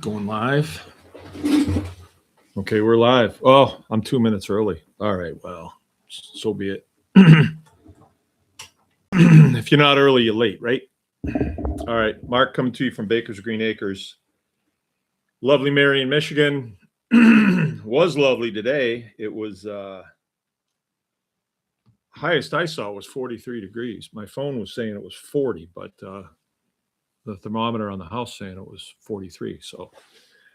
Going live. Okay, we're live. Oh, I'm 2 minutes early. All right, well, so be it. If you're not early, you're late, right? All right, Mark coming to you from Baker's Green Acres. Lovely Marion, Michigan. Was lovely today. It was highest I saw was 43 degrees. My phone was saying it was 40, but the thermometer on the house saying it was 43. So,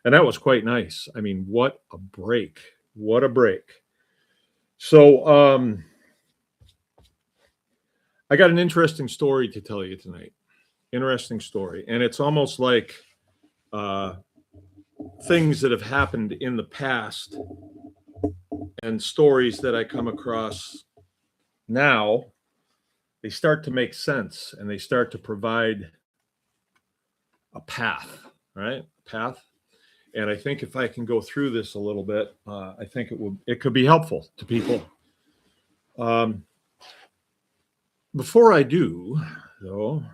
and that was quite nice. I mean, what a break. What a break. So, I got an interesting story to tell you tonight. Interesting story. And it's almost like things that have happened in the past and stories that I come across now. They start to make sense and they start to provide a path, right? A path. And I think if I can go through this a little bit, I think it could be helpful to people. Before I do, though,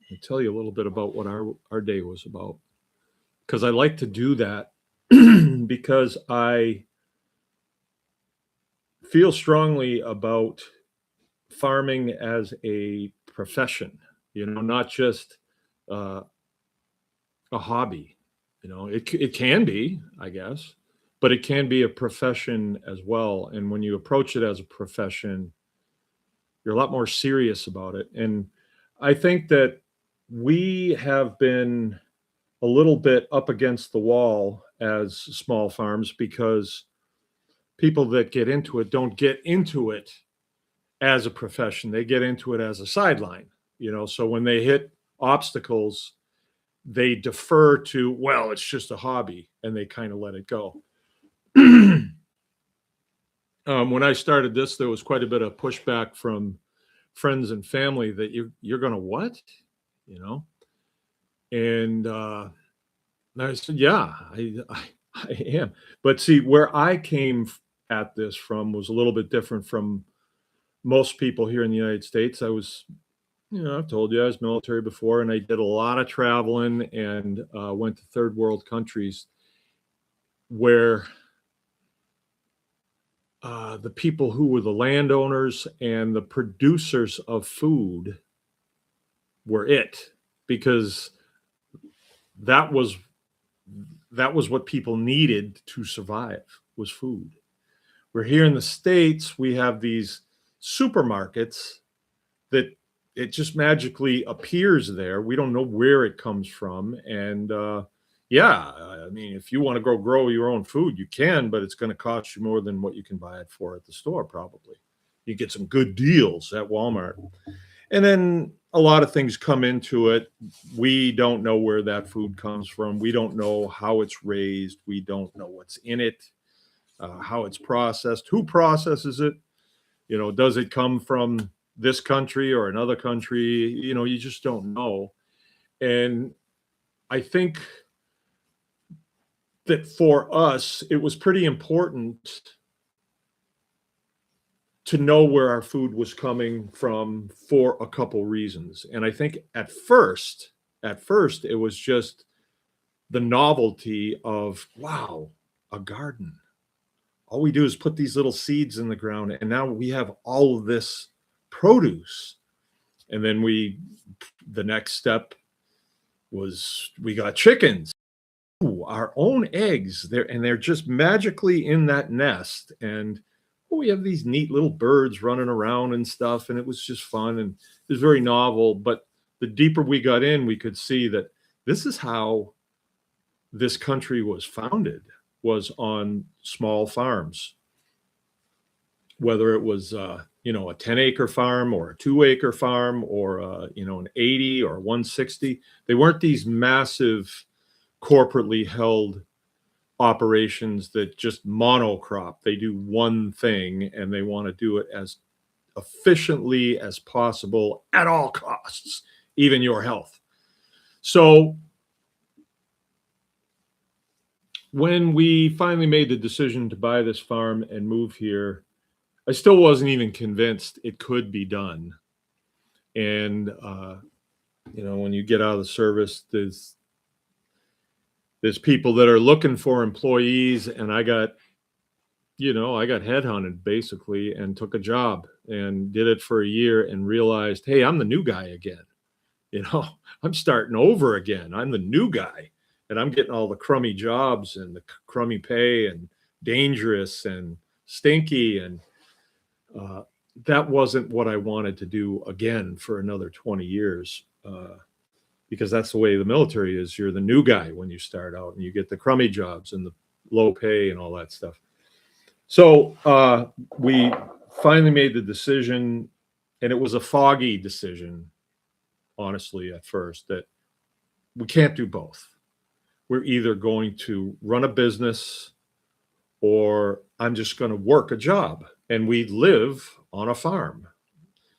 I'll tell you a little bit about what our day was about. Because I like to do that because I feel strongly about farming as a profession, not just a hobby. It can be, I guess, but it can be a profession as well. And when you approach it as a profession, you're a lot more serious about it. And I think that we have been a little bit up against the wall as small farms because people that get into it don't get into it as a profession. They get into it as a sideline, so when they hit obstacles, they defer to, well, it's just a hobby, and they kind of let it go. When I started this, there was quite a bit of pushback from friends and family that you're going to what, and I said, yeah, I am. But see, where I came at this from was a little bit different from most people here in the United States. I was, I've told you I was military before, and I did a lot of traveling and went to third world countries where the people who were the landowners and the producers of food were it, because that was what people needed to survive, was food. We're here in the States, we have these supermarkets that it just magically appears there. We don't know where it comes from. And yeah, I mean, if you want to grow your own food, you can, but it's going to cost you more than what you can buy it for at the store, probably. You get some good deals at Walmart. And then a lot of things come into it. We don't know where that food comes from. We don't know how it's raised. We don't know what's in it, how it's processed, who processes it. Does it come from this country or another country? You just don't know. And I think that for us, it was pretty important to know where our food was coming from for a couple reasons. And I think at first, it was just the novelty of, wow, a garden. All we do is put these little seeds in the ground, and now we have all of this produce. And then the next step was we got chickens. Ooh, our own eggs there, and they're just magically in that nest. And we have these neat little birds running around and stuff, and it was just fun, and it was very novel. But the deeper we got in, we could see that this is how this country was founded, was on small farms. Whether it was a 10-acre farm or a 2-acre farm or an 80 or 160, they weren't these massive corporately held operations that just monocrop. They do one thing and they want to do it as efficiently as possible at all costs, even your health. So when we finally made the decision to buy this farm and move here, I still wasn't even convinced it could be done. And when you get out of the service, there's people that are looking for employees, and I got headhunted basically and took a job and did it for a year and realized, hey, I'm the new guy again. You know, I'm starting over again. I'm the new guy and I'm getting all the crummy jobs and the crummy pay and dangerous and stinky. And uh, that wasn't what I wanted to do again for another 20 years. Because that's the way the military is. You're the new guy when you start out and you get the crummy jobs and the low pay and all that stuff. So we finally made the decision, and it was a foggy decision, honestly, at first, that we can't do both. We're either going to run a business or I'm just going to work a job. And we live on a farm.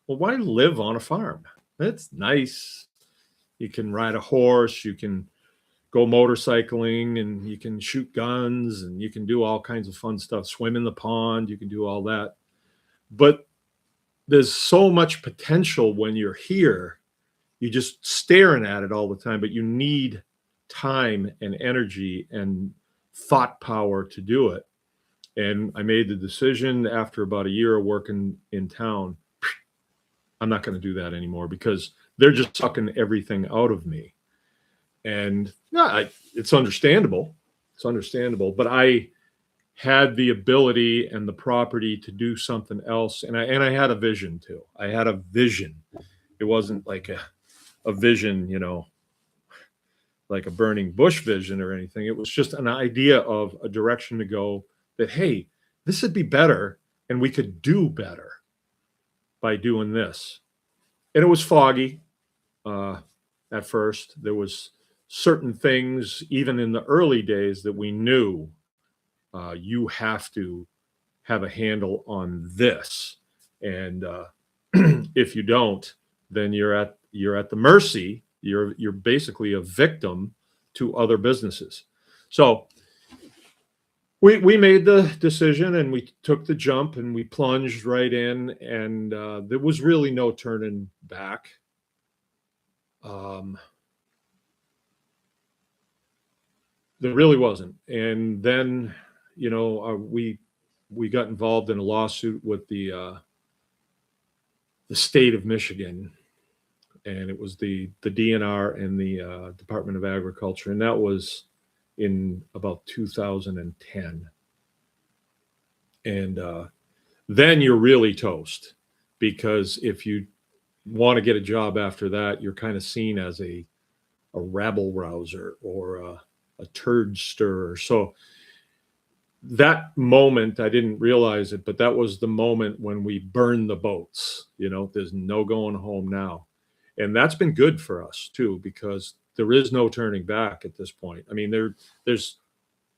Well, why live on a farm? It's nice. You can ride a horse, you can go motorcycling, and you can shoot guns, and you can do all kinds of fun stuff, swim in the pond, you can do all that. But there's so much potential when you're here. You're just staring at it all the time, but you need time and energy and thought power to do it. And I made the decision after about a year of working in town, I'm not going to do that anymore because they're just sucking everything out of me. And it's understandable. It's understandable. But I had the ability and the property to do something else. And I had a vision too. I had a vision. It wasn't like a vision, like a burning bush vision or anything. It was just an idea of a direction to go that, hey, this would be better and we could do better by doing this. And it was foggy at first. There was certain things, even in the early days, that we knew you have to have a handle on this. And if you don't, then you're at the mercy. You're basically a victim to other businesses. So we made the decision and we took the jump and we plunged right in, and there was really no turning back. There really wasn't. And then, we got involved in a lawsuit with the state of Michigan, and it was the DNR and the Department of Agriculture, and that was in about 2010. And then you're really toast, because if you want to get a job after that, you're kind of seen as a rabble rouser or a turd stirrer. So that moment, I didn't realize it, but that was the moment when we burned the boats. There's no going home now. And that's been good for us too, because there is no turning back at this point. I mean, there's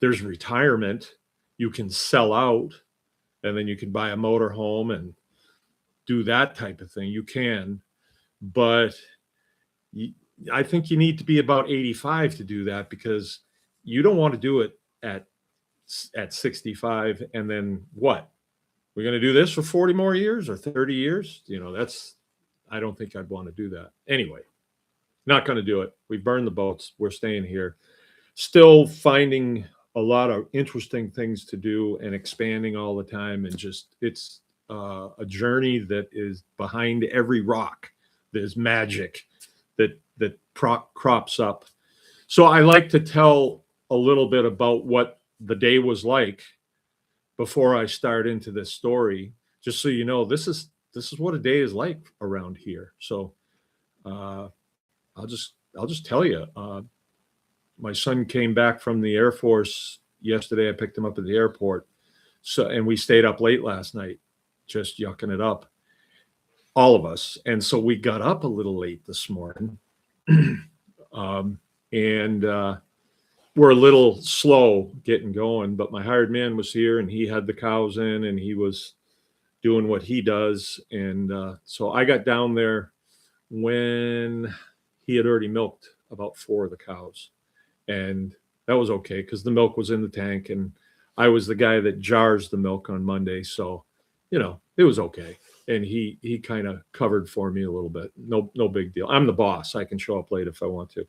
retirement. You can sell out and then you can buy a motor home and do that type of thing. You can, but I think you need to be about 85 to do that, because you don't want to do it at 65 and then what? We're going to do this for 40 more years or 30 years? I don't think I'd want to do that. Anyway, not going to do it. We burned the boats. We're staying here. Still finding a lot of interesting things to do and expanding all the time. And just, it's a journey that is behind every rock. There's magic that crops up. So I like to tell a little bit about what the day was like before I start into this story, just so you know, this is what a day is like around here. So I'll just tell you, my son came back from the Air Force yesterday. I picked him up at the airport. And we stayed up late last night, just yucking it up, all of us. And so we got up a little late this morning, and we're a little slow getting going, but my hired man was here and he had the cows in and he was doing what he does. And so I got down there when he had already milked about 4 of the cows. And that was okay, because the milk was in the tank and I was the guy that jars the milk on Monday. So, it was okay. And he kind of covered for me a little bit. No big deal. I'm the boss. I can show up late if I want to.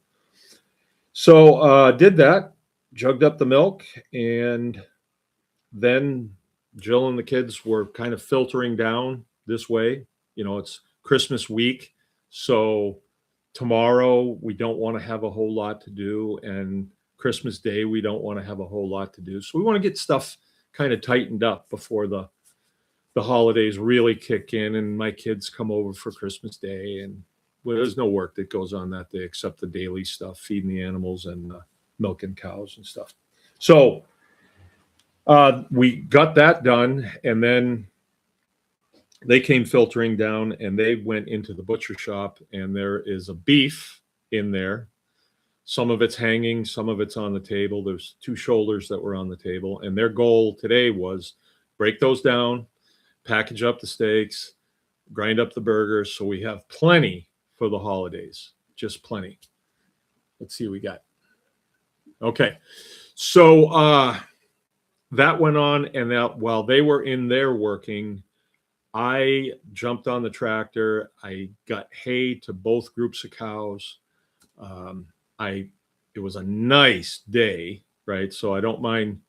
So did that. jugged up the milk, and then Jill and the kids were kind of filtering down this way. It's Christmas week, so tomorrow we don't want to have a whole lot to do, and Christmas Day we don't want to have a whole lot to do. So we want to get stuff kind of tightened up before the holidays really kick in, and my kids come over for Christmas Day, and well, there's no work that goes on that day except the daily stuff, feeding the animals and milking cows and stuff. So we got that done, and then they came filtering down, and they went into the butcher shop, and there is a beef in there. Some of it's hanging, some of it's on the table. There's 2 shoulders that were on the table, and their goal today was break those down, package up the steaks, grind up the burgers, so we have plenty for the holidays, just plenty. Let's see what we got. Okay, so that went on, and that while they were in there working, I jumped on the tractor. I got hay to both groups of cows. It was a nice day, right? So I don't mind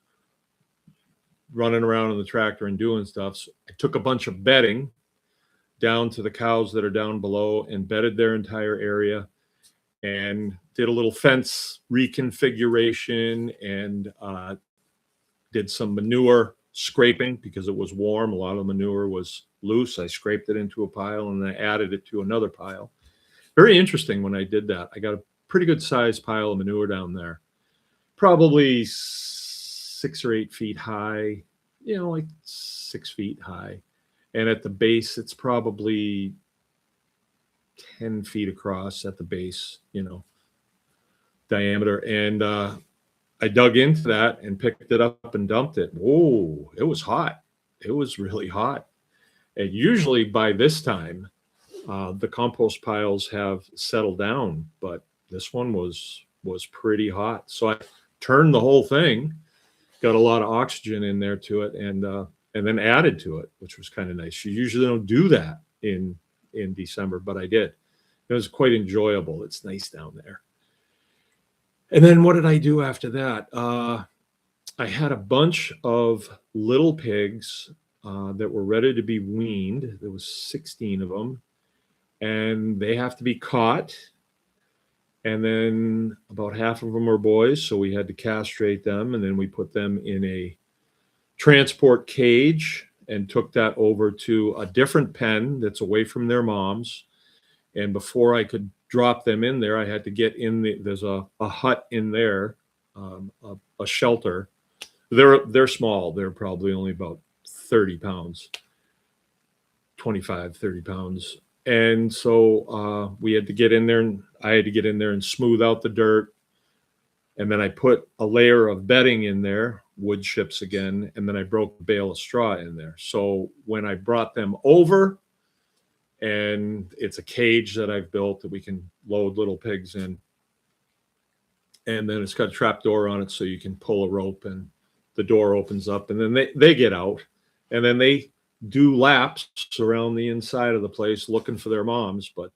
running around on the tractor and doing stuff. So I took a bunch of bedding down to the cows that are down below and bedded their entire area, and did a little fence reconfiguration, and did some manure scraping because it was warm. A lot of the manure was loose. I scraped it into a pile and then added it to another pile. Very interesting when I did that. I got a pretty good sized pile of manure down there, probably 6 or 8 feet high, like 6 feet high. And at the base, it's probably 10 feet across at the base, diameter. And I dug into that and picked it up and dumped it. Whoa, it was hot. It was really hot. And usually by this time, the compost piles have settled down, but this one was pretty hot. So I turned the whole thing, got a lot of oxygen in there to it, and then added to it, which was kind of nice. You usually don't do that in December, but I did. It was quite enjoyable. It's nice down there. And then what did I do after that? I had a bunch of little pigs that were ready to be weaned. There was 16 of them, and they have to be caught. And then about half of them are boys, so we had to castrate them, and then we put them in a transport cage and took that over to a different pen that's away from their moms. And before I could drop them in there, I had to get in there's a hut in there, a shelter. They're small. They're probably only about 30 pounds, 25, 30 pounds. And so we had to get in there, and I had to get in there and smooth out the dirt. And then I put a layer of bedding in there, wood chips again, and then I broke a bale of straw in there. So when I brought them over, and it's a cage that I've built that we can load little pigs in, and then it's got a trap door on it so you can pull a rope and the door opens up, and then they get out, and then they do laps around the inside of the place looking for their moms, but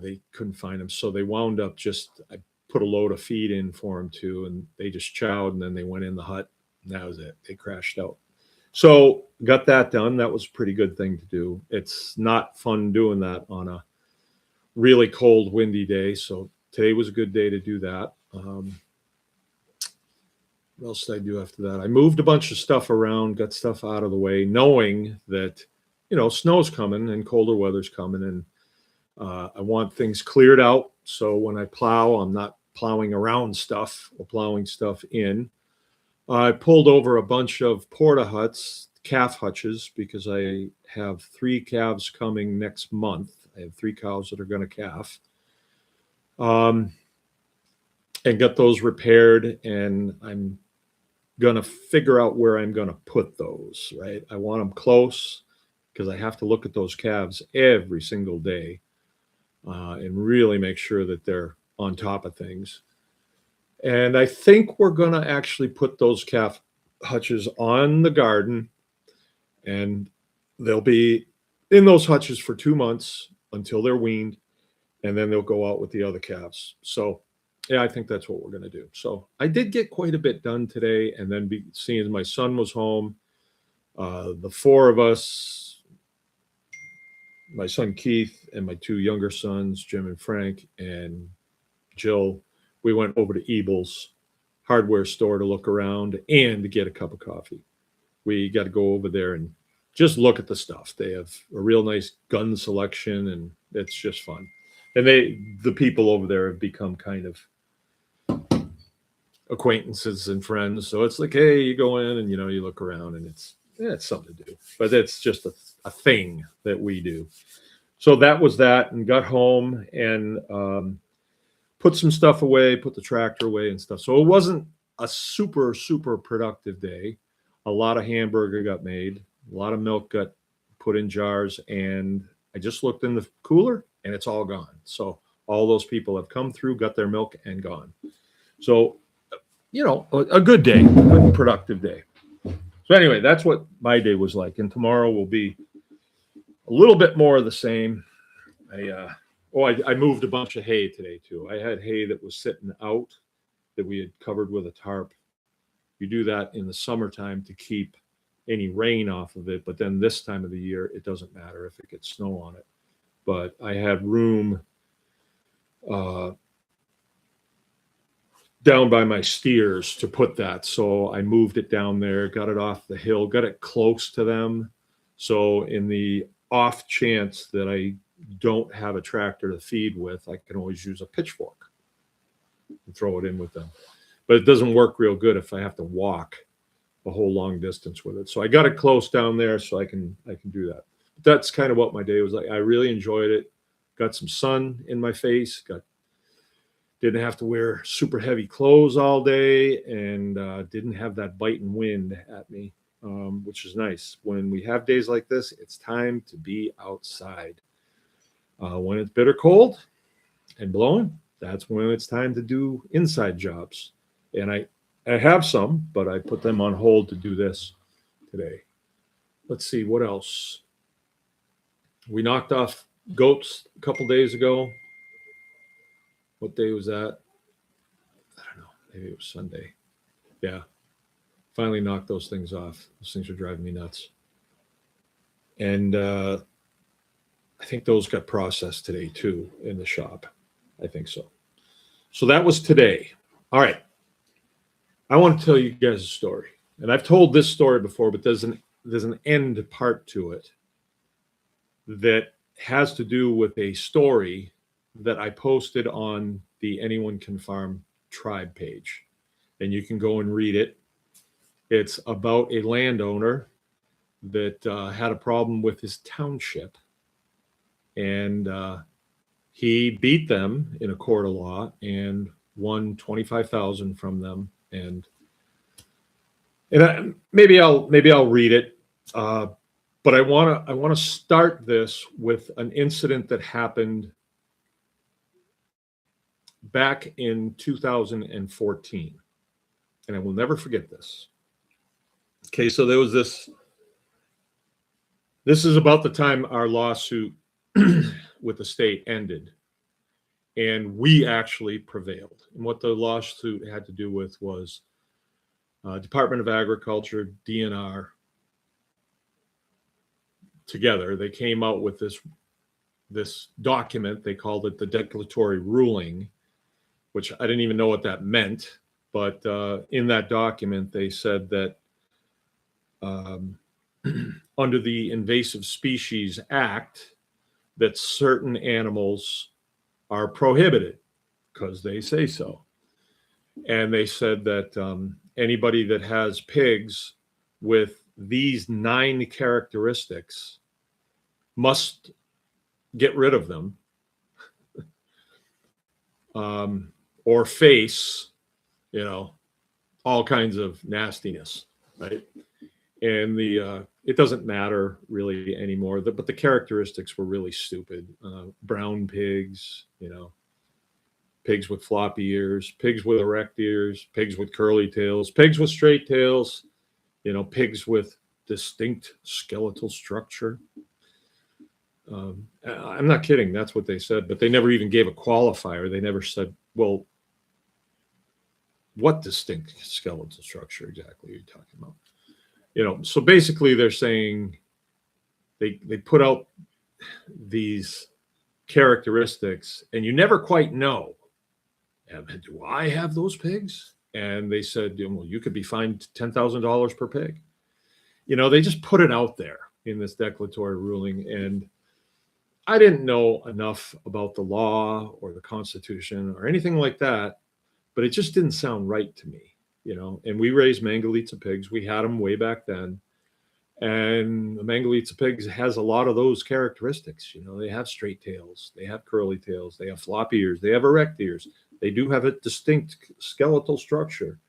they couldn't find them. So they wound up I put a load of feed in for them too, and they just chowed, and then they went in the hut, and that was it. They crashed out. So got that done. That was a pretty good thing to do. It's not fun doing that on a really cold, windy day. So today was a good day to do that. What else did I do after that? I moved a bunch of stuff around, got stuff out of the way, knowing that, snow's coming and colder weather's coming, and I want things cleared out. So when I plow, I'm not plowing around stuff or plowing stuff in. I pulled over a bunch of porta huts, calf hutches, because I have 3 calves coming next month. I have 3 cows that are going to calf. And got those repaired, and I'm going to figure out where I'm going to put those, right? I want them close because I have to look at those calves every single day and really make sure that they're on top of things. And I think we're going to actually put those calf hutches on the garden, and they'll be in those hutches for 2 months until they're weaned, and then they'll go out with the other calves. So Yeah, I think that's what we're going to do. So I did get quite a bit done today, and then seeing my son was home, the four of us, my son Keith and my two younger sons, Jim and Frank, and Jill, we went over to Ebel's hardware store to look around and to get a cup of coffee. We got to go over there and just look at the stuff. They have a real nice gun selection, and it's just fun. And the people over there have become kind of acquaintances and friends. So it's like, hey, you go in and you look around, and it's something to do. But it's just a thing that we do. So that was that, and got home and put some stuff away, put the tractor away and stuff. So it wasn't a super, super productive day. A lot of hamburger got made, a lot of milk got put in jars, and I just looked in the cooler and it's all gone. So all those people have come through, got their milk and gone. So, a good day, a good productive day. So anyway, that's what my day was like. And tomorrow will be a little bit more of the same. I moved a bunch of hay today too. I had hay that was sitting out that we had covered with a tarp. You do that in the summertime to keep any rain off of it, but then this time of the year, it doesn't matter if it gets snow on it. But I had room down by my steers to put that. So I moved it down there, got it off the hill, got it close to them. So in the off chance that I don't have a tractor to feed with, I can always use a pitchfork and throw it in with them. But it doesn't work real good if I have to walk a whole long distance with it. So I got it close down there so I can do that. But that's kind of what my day was like. I really enjoyed it. Got some sun in my face, didn't have to wear super heavy clothes all day, and didn't have that biting wind at me, which is nice. When we have days like this, it's time to be outside. When it's bitter cold and blowing, that's when it's time to do inside jobs. And I have some, but I put them on hold to do this today. Let's see, what else? We knocked off goats a couple days ago. What day was that? I don't know. Maybe it was Sunday. Yeah. Finally knocked those things off. Those things are driving me nuts. And I think those got processed today too in the shop. I think so. So that was today. All right. I want to tell you guys a story. And I've told this story before, but there's an end part to it that has to do with a story that I posted on the Anyone Can Farm tribe page. And you can go and read it. It's about a landowner that had a problem with his township. And he beat them in a court of law and won $25,000 from them. And maybe I'll read it. But I want to start this with an incident that happened back in 2014, and I will never forget this. Okay, so there was this. This is about the time our lawsuit with the state ended, and we actually prevailed. And what the lawsuit had to do with was Department of Agriculture, DNR, together. They came out with this document. They called it the declaratory ruling, which I didn't even know what that meant. But in that document, they said that under the Invasive Species Act, that certain animals are prohibited because they say so. And they said that anybody that has pigs with these 9 characteristics must get rid of them or face, all kinds of nastiness, right? And it doesn't matter really anymore, but the characteristics were really stupid. Brown pigs, pigs with floppy ears, pigs with erect ears, pigs with curly tails, pigs with straight tails, pigs with distinct skeletal structure. I'm not kidding. That's what they said, but they never even gave a qualifier. They never said, well, what distinct skeletal structure exactly are you talking about? So basically they're saying they put out these characteristics and you never quite know, do I have those pigs? And they said, well, you could be fined $10,000 per pig. They just put it out there in this declaratory ruling. And I didn't know enough about the law or the Constitution or anything like that, but it just didn't sound right to me, and we raised Mangalitsa pigs. We had them way back then. And the Mangalitsa pigs has a lot of those characteristics. They have straight tails, they have curly tails, they have floppy ears, they have erect ears. They do have a distinct skeletal structure.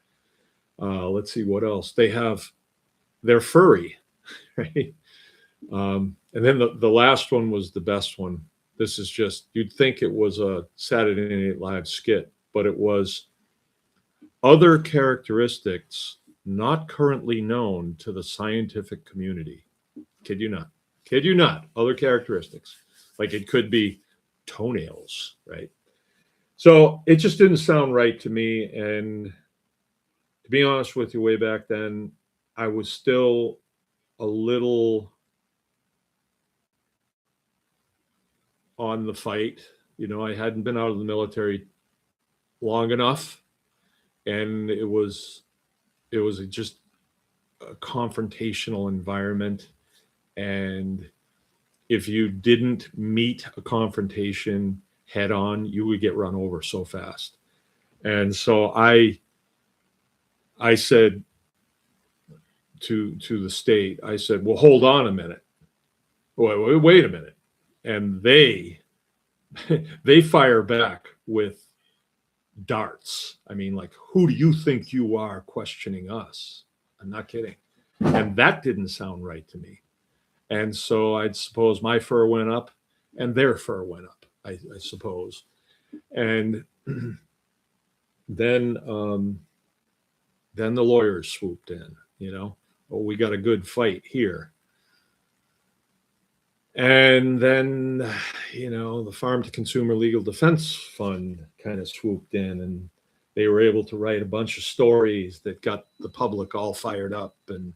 Let's see what else. They're furry, right? And then the last one was the best one. This is just, you'd think it was a Saturday Night Live skit, but it was other characteristics not currently known to the scientific community. Kid you not. Kid you not. Other characteristics. Like it could be toenails, right? So it just didn't sound right to me. And to be honest with you, way back then, I was still a little on the fight. I hadn't been out of the military long enough. And it was just a confrontational environment. And if you didn't meet a confrontation head on, you would get run over so fast. And so I said to the state, I said, well, hold on a minute. Wait a minute. And they fire back with darts. I mean, like, who do you think you are questioning us? I'm not kidding. And that didn't sound right to me. And so I'd suppose my fur went up and their fur went up, I suppose. And then the lawyers swooped in, oh, we got a good fight here. And then, the Farm to Consumer Legal Defense Fund kind of swooped in, and they were able to write a bunch of stories that got the public all fired up. And,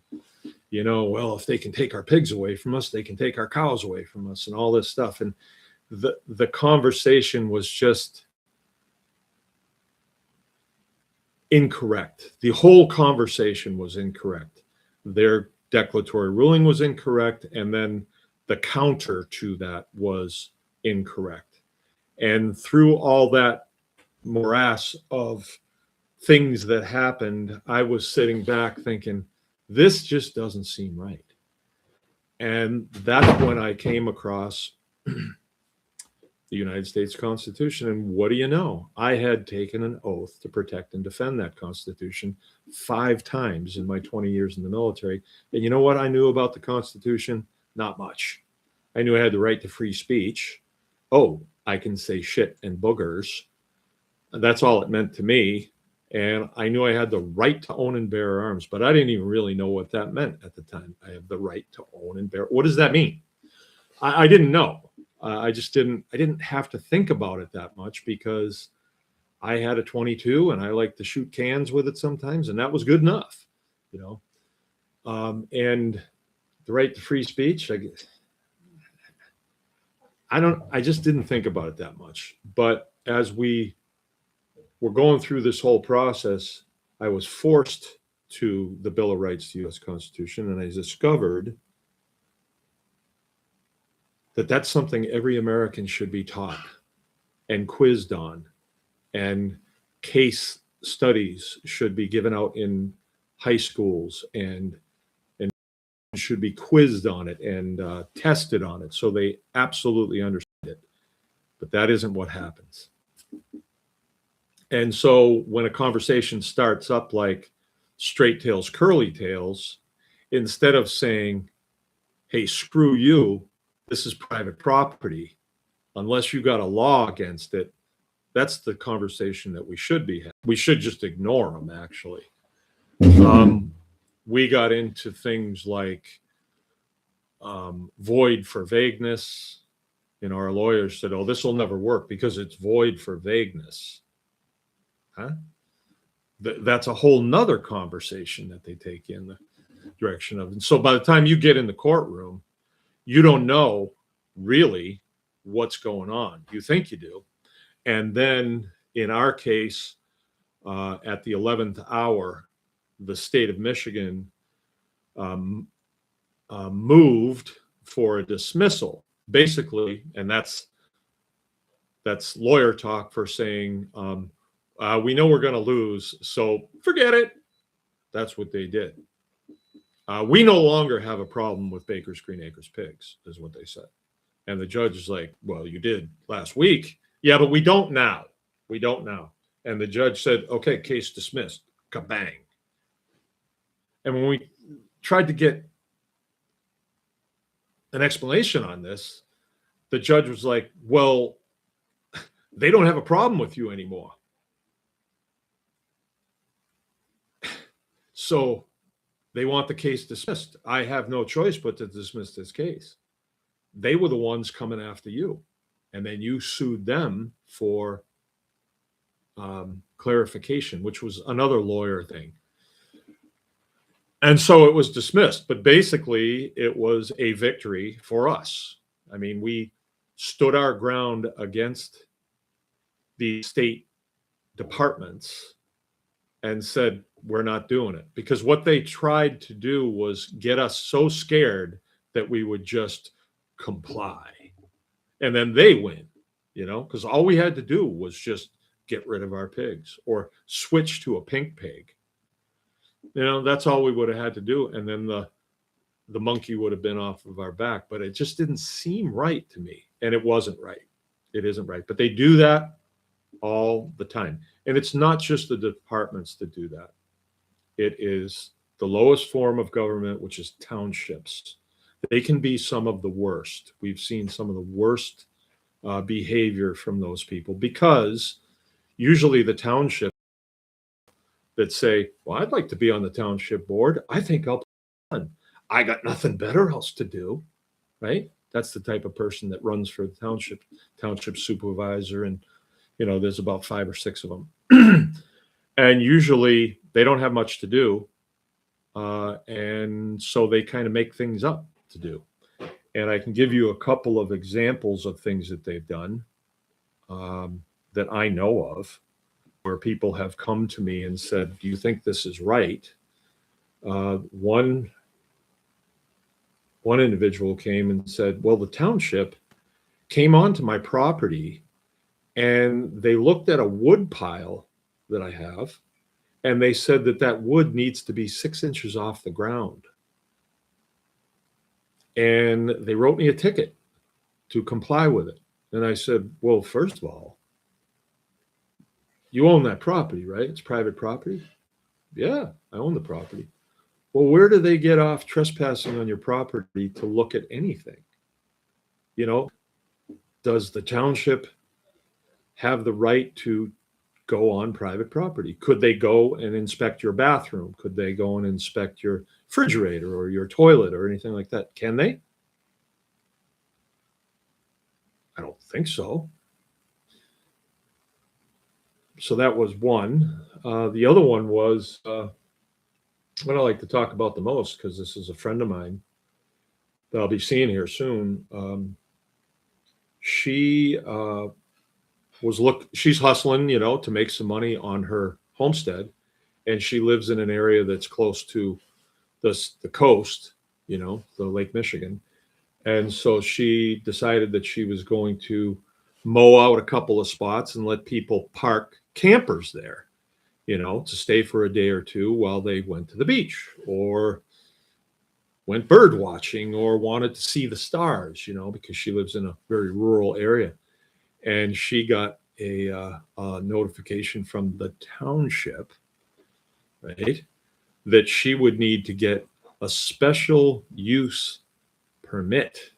well, if they can take our pigs away from us, they can take our cows away from us and all this stuff. And the conversation was just incorrect. The whole conversation was incorrect. Their declaratory ruling was incorrect. And then the counter to that was incorrect. And through all that morass of things that happened, I was sitting back thinking, this just doesn't seem right. And that's when I came across the United States Constitution. And what do you know? I had taken an oath to protect and defend that Constitution 5 times in my 20 years in the military. And you know what I knew about the Constitution? Not much. I knew I had the right to free speech. Oh, I can say shit and boogers. That's all it meant to me. And I knew I had the right to own and bear arms, but I didn't even really know what that meant at the time. I have the right to own and bear. What does that mean? I didn't know. I didn't have to think about it that much because I had a 22 and I like to shoot cans with it sometimes. And that was good enough, and the right to free speech, I just didn't think about it that much. But as we were going through this whole process, I was forced to the Bill of Rights, the U.S. Constitution, and I discovered that that's something every American should be taught and quizzed on, and case studies should be given out in high schools and should be quizzed on it and tested on it so they absolutely understand it. But that isn't what happens. And so when a conversation starts up like straight tails, curly tails, instead of saying, hey, screw you, this is private property, unless you got a law against it, that's the conversation that we should be having. We should just ignore them, actually. We got into things like void for vagueness. Our lawyers said, oh, this will never work because it's void for vagueness. Huh? that's a whole nother conversation that they take in the direction of. And so by the time you get in the courtroom, you don't know really what's going on. You think you do. And then in our case, at the 11th hour, the state of Michigan moved for a dismissal, basically, and that's lawyer talk for saying, we know we're going to lose, so forget it. That's what they did. We no longer have a problem with Baker's Green Acres pigs, is what they said. And the judge is like, well, you did last week. Yeah, but we don't now. We don't now. And the judge said, okay, case dismissed. Kabang. And when we tried to get an explanation on this, the judge was like, well, they don't have a problem with you anymore. So they want the case dismissed. I have no choice but to dismiss this case. They were the ones coming after you. And then you sued them for clarification, which was another lawyer thing. And so it was dismissed. But basically, it was a victory for us. I mean, we stood our ground against the state departments and said, we're not doing it. Because what they tried to do was get us so scared that we would just comply. And then they win, because all we had to do was just get rid of our pigs or switch to a pink pig. That's all we would have had to do. And then the monkey would have been off of our back. But it just didn't seem right to me. And it wasn't right. It isn't right. But they do that all the time. And it's not just the departments that do that. It is the lowest form of government, which is townships. They can be some of the worst. We've seen some of the worst behavior from those people, because usually the township that say, well, I'd like to be on the township board. I think I'll be on. I got nothing better else to do, right? That's the type of person that runs for the township supervisor. And, there's about 5 or 6 of them. And usually they don't have much to do. And so they kind of make things up to do. And I can give you a couple of examples of things that they've done that I know of, where people have come to me and said, do you think this is right? One individual came and said, well, the township came onto my property and they looked at a wood pile that I have, and they said that wood needs to be 6 inches off the ground. And they wrote me a ticket to comply with it. And I said, well, first of all, you own that property, right? It's private property. Yeah, I own the property. Well, where do they get off trespassing on your property to look at anything? Does the township have the right to go on private property? Could they go and inspect your bathroom? Could they go and inspect your refrigerator or your toilet or anything like that? Can they? I don't think so. So that was one. The other one was what I like to talk about the most, because this is a friend of mine that I'll be seeing here soon. She's hustling, to make some money on her homestead, and she lives in an area that's close to the coast, the Lake Michigan. And so she decided that she was going to mow out a couple of spots and let people park campers there, to stay for a day or two while they went to the beach or went bird watching or wanted to see the stars, because she lives in a very rural area. And she got a notification from the township, right, that she would need to get a special use permit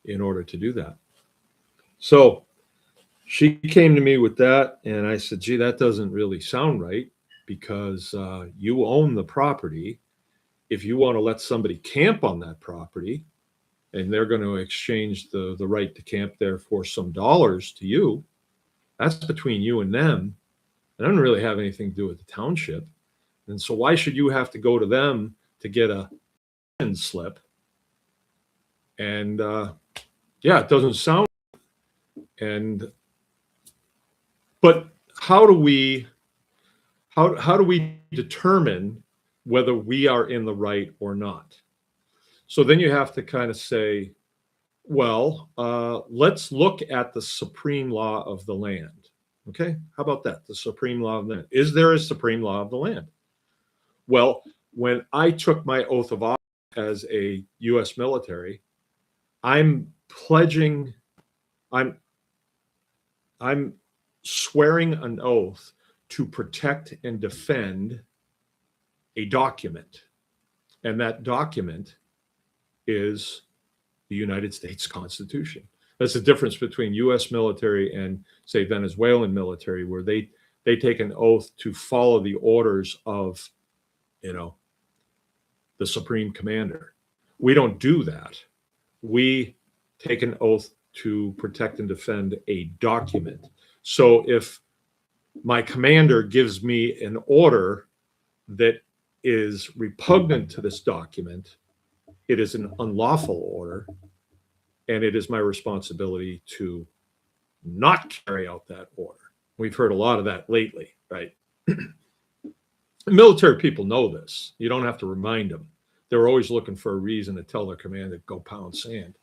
in order to do that. So she came to me with that, and I said, gee, that doesn't really sound right, because you own the property. If you want to let somebody camp on that property and they're going to exchange the right to camp there for some dollars to you, that's between you and them. It doesn't really have anything to do with the township. And so why should you have to go to them to get a slip? And yeah, it doesn't sound. And but how do we determine whether we are in the right or not? So then you have to kind of say, well, let's look at the supreme law of the land. Okay, how about that? The supreme law of the land. Is there a supreme law of the land? Well, when I took my oath of office as a U.S. military, I'm pledging, I'm swearing an oath to protect and defend a document. And that document is the United States Constitution. That's the difference between U.S. military and, say, Venezuelan military, where they take an oath to follow the orders of, the supreme commander. We don't do that. We take an oath to protect and defend a document. So if my commander gives me an order that is repugnant to this document, it is an unlawful order, and it is my responsibility to not carry out that order. We've heard a lot of that lately, right? Military people know this. You don't have to remind them. They're always looking for a reason to tell their commander, go pound sand.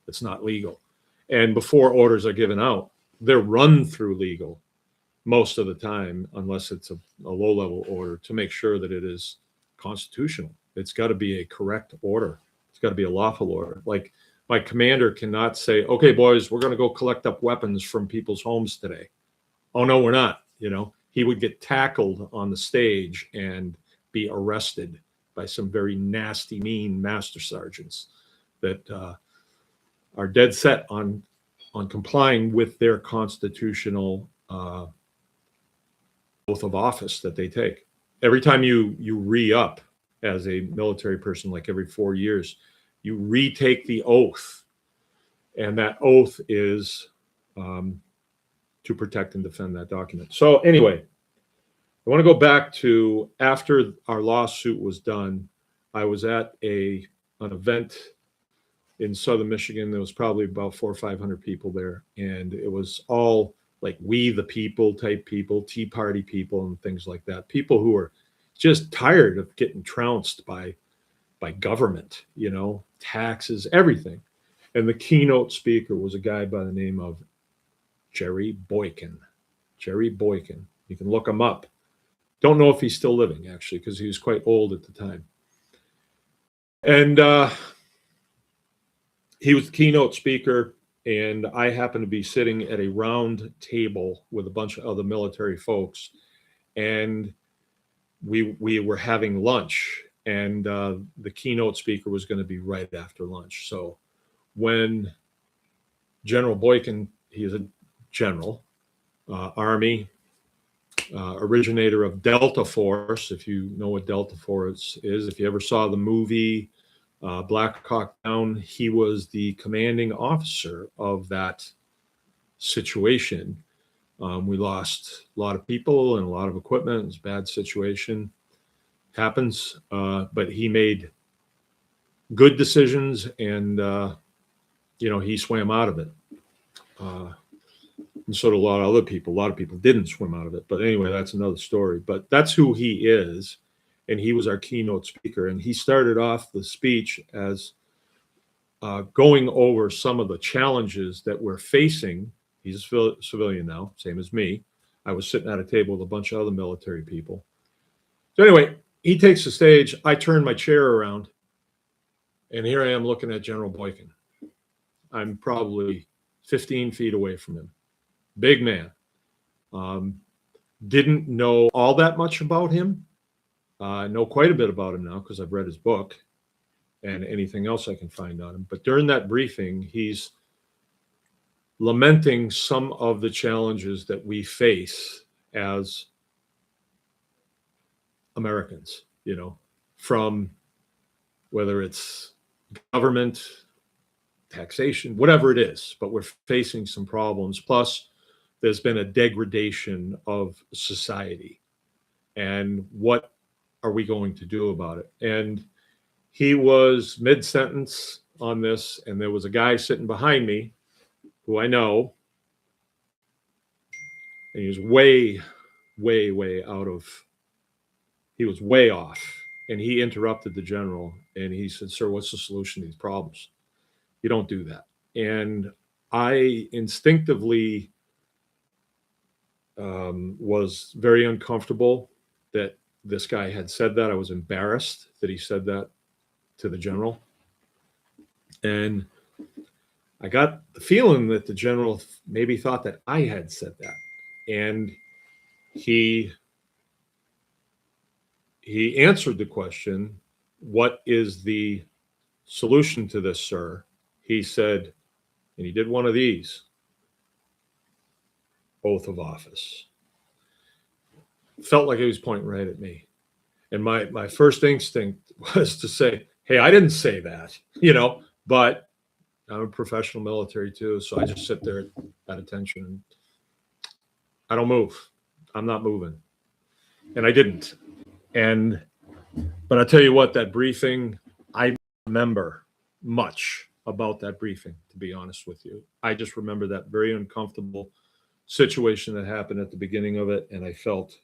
It's not legal. And before orders are given out, they're run through legal most of the time, unless it's a low-level order, to make sure that it is constitutional. It's got to be a correct order. It's got to be a lawful order. Like, my commander cannot say, okay, boys, we're going to go collect up weapons from people's homes today. Oh, no, we're not. He would get tackled on the stage and be arrested by some very nasty, mean master sergeants that are dead set on complying with their constitutional oath of office that they take. Every time you re-up as a military person, like every 4 years, you retake the oath, and that oath is to protect and defend that document. So anyway, I want to go back to after our lawsuit was done. I was at an event in southern Michigan. There was probably about 400 or 500 people there, and it was all like we the people type people, Tea Party people, and things like that. People who are just tired of getting trounced by government, taxes, everything. And the keynote speaker was a guy by the name of Jerry Boykin. Jerry Boykin. You can look him up. Don't know if he's still living, actually, because he was quite old at the time. And he was the keynote speaker, and I happened to be sitting at a round table with a bunch of other military folks, and we were having lunch, and the keynote speaker was going to be right after lunch. So when General Boykin, he is a general, Army, originator of Delta Force, if you know what Delta Force is. If you ever saw the movie Black Hawk Down, he was the commanding officer of that situation. We lost a lot of people and a lot of equipment. It was a bad situation. Happens, but he made good decisions, and he swam out of it. And so did a lot of other people. A lot of people didn't swim out of it. But anyway, that's another story. But that's who he is. And he was our keynote speaker. And he started off the speech as going over some of the challenges that we're facing. He's a civilian now, same as me. I was sitting at a table with a bunch of other military people. So anyway, he takes the stage. I turn my chair around. And here I am looking at General Boykin. I'm probably 15 feet away from him. Big man. Didn't know all that much about him. I know quite a bit about him now because I've read his book and anything else I can find on him. But during that briefing, he's lamenting some of the challenges that we face as Americans, from whether it's government, taxation, whatever it is, but we're facing some problems. Plus, there's been a degradation of society. And what are we going to do about it? And he was mid-sentence on this, and there was a guy sitting behind me who I know, and he was way, way, way out of, he was way off. And he interrupted the general and he said, "Sir, what's the solution to these problems? You don't do that." And I instinctively was very uncomfortable that this guy had said that. I was embarrassed that he said that to the general. And I got the feeling that the general maybe thought that I had said that. And he answered the question, "What is the solution to this, sir?" He said, and he did one of these, oath of office. Felt like he was pointing right at me. And my first instinct was to say, "Hey, I didn't say that," but I'm a professional military too. So I just sit there at attention and I don't move. I'm not moving. And I didn't. But I'll tell you what, that briefing, I remember much about that briefing, to be honest with you. I just remember that very uncomfortable situation that happened at the beginning of it. And I felt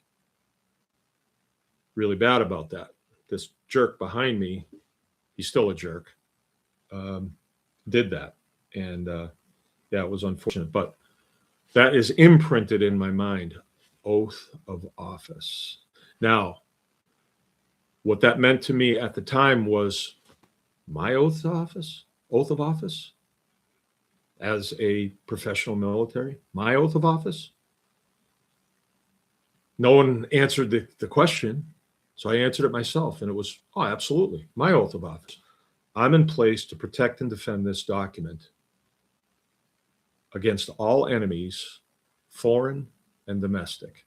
really bad about that. This jerk behind me, he's still a jerk, did that. And yeah, it was unfortunate. But that is imprinted in my mind, oath of office. Now, what that meant to me at the time was my oath of office as a professional military, my oath of office. No one answered the question, so I answered it myself, and it was, oh, absolutely, my oath of office. I'm in place to protect and defend this document against all enemies, foreign and domestic.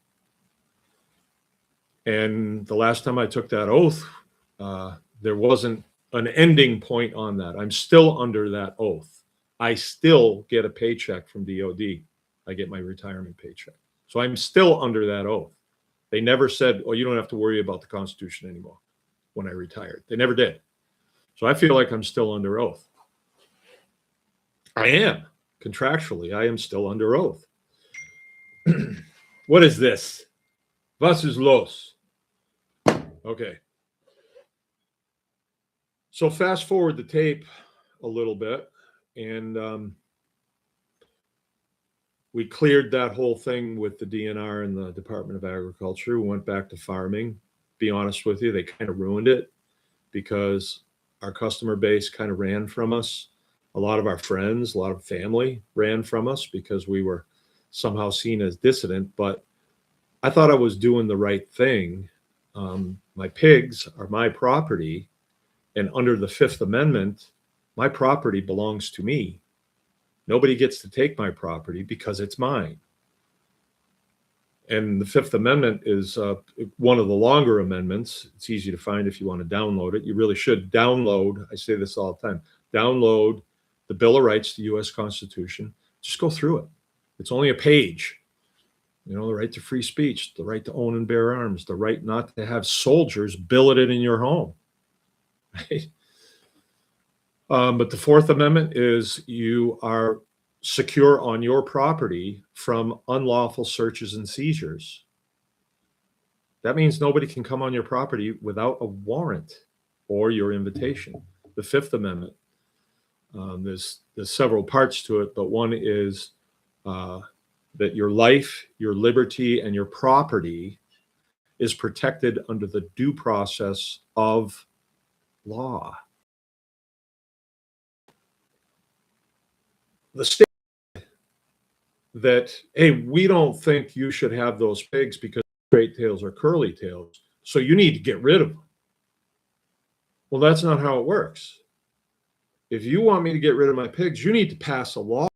And the last time I took that oath, there wasn't an ending point on that. I'm still under that oath. I still get a paycheck from DOD. I get my retirement paycheck. So I'm still under that oath. They never said, "Oh, you don't have to worry about the Constitution anymore," when I retired. They never did. So I feel like I'm still under oath. I am. Contractually, I am still under oath. What is this? Was ist los? Okay. So fast forward the tape a little bit, and we cleared that whole thing with the DNR and the Department of Agriculture. We went back to farming. Be honest with you, they kind of ruined it because our customer base kind of ran from us. A lot of our friends, a lot of family ran from us because we were somehow seen as dissident, but I thought I was doing the right thing. My pigs are my property, and under the Fifth Amendment, my property belongs to me. Nobody gets to take my property because it's mine. And the Fifth Amendment is one of the longer amendments. It's easy to find if you want to download it. You really should download, I say this all the time, download the Bill of Rights, the U.S. Constitution. Just go through it. It's only a page. The right to free speech, the right to own and bear arms, the right not to have soldiers billeted in your home. Right? But the Fourth Amendment is you are secure on your property from unlawful searches and seizures. That means nobody can come on your property without a warrant or your invitation. The Fifth Amendment, there's several parts to it, but one is that your life, your liberty, and your property is protected under the due process of law. The state that, hey, we don't think you should have those pigs because straight tails or curly tails, so you need to get rid of them. Well, that's not how it works. If you want me to get rid of my pigs, you need to pass a law.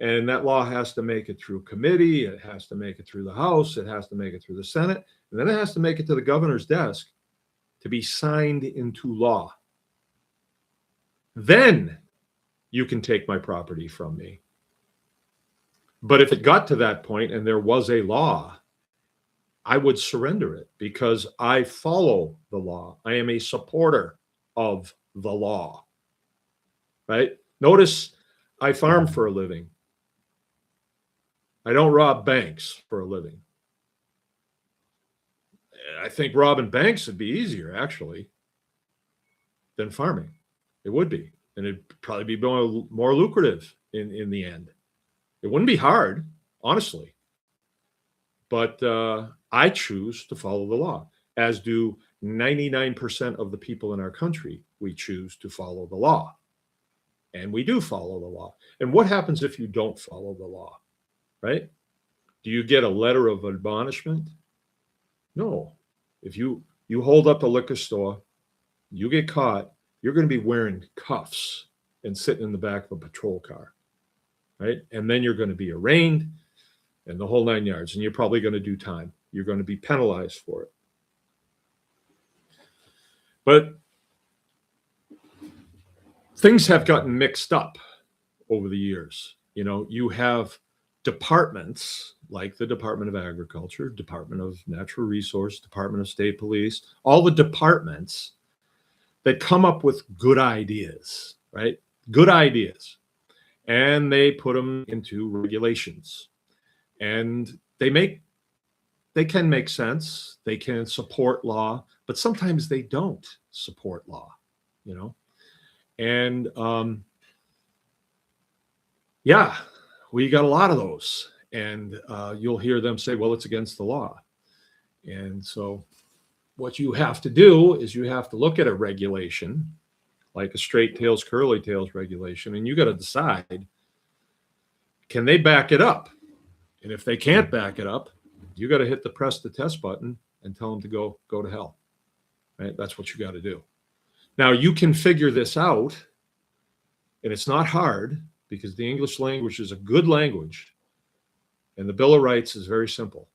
And that law has to make it through committee, it has to make it through the House, it has to make it through the Senate, and then it has to make it to the governor's desk to be signed into law. Then you can take my property from me. But if it got to that point and there was a law, I would surrender it because I follow the law. I am a supporter of the law, right? Notice I farm for a living. I don't rob banks for a living. I think robbing banks would be easier, actually, than farming. It would be. And it'd probably be more lucrative in the end. It wouldn't be hard, honestly. But I choose to follow the law, as do 99% of the people in our country. We choose to follow the law. And we do follow the law. And what happens if you don't follow the law, right? Do you get a letter of admonishment? No. If you hold up a liquor store, you get caught, you're going to be wearing cuffs and sitting in the back of a patrol car, right? And then you're going to be arraigned and the whole 9 yards, and you're probably going to do time. You're going to be penalized for it. But things have gotten mixed up over the years. You know, you have departments like the Department of Agriculture, Department of Natural Resource, Department of State Police, all the departments that come up with good ideas, right? Good ideas. And they put them into regulations. And they can make sense. They can support law, but sometimes they don't support law, you know? And yeah, we got a lot of those. And you'll hear them say, well, it's against the law. And so what you have to do is you have to look at a regulation, like a straight tails, curly tails regulation, and you got to decide, can they back it up? And if they can't back it up, you got to press the test button and tell them to go to hell. Right? That's what you got to do. Now you can figure this out, and it's not hard because the English language is a good language, and the Bill of Rights is very simple.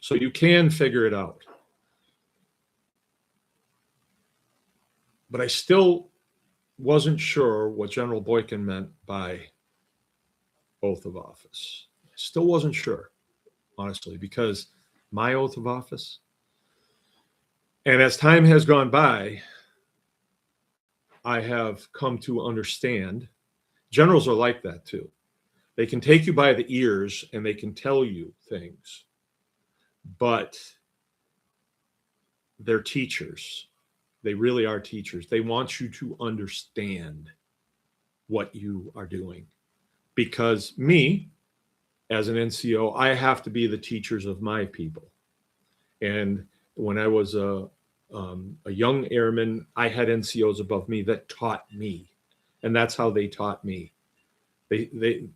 So you can figure it out. But I still wasn't sure what General Boykin meant by oath of office. I still wasn't sure, honestly, because my oath of office, and as time has gone by, I have come to understand generals are like that too. They can take you by the ears and they can tell you things, but they're teachers. They really are teachers. They want you to understand what you are doing. Because me, as an NCO, I have to be the teachers of my people. And when I was a young airman, I had NCOs above me that taught me, and that's how they taught me. You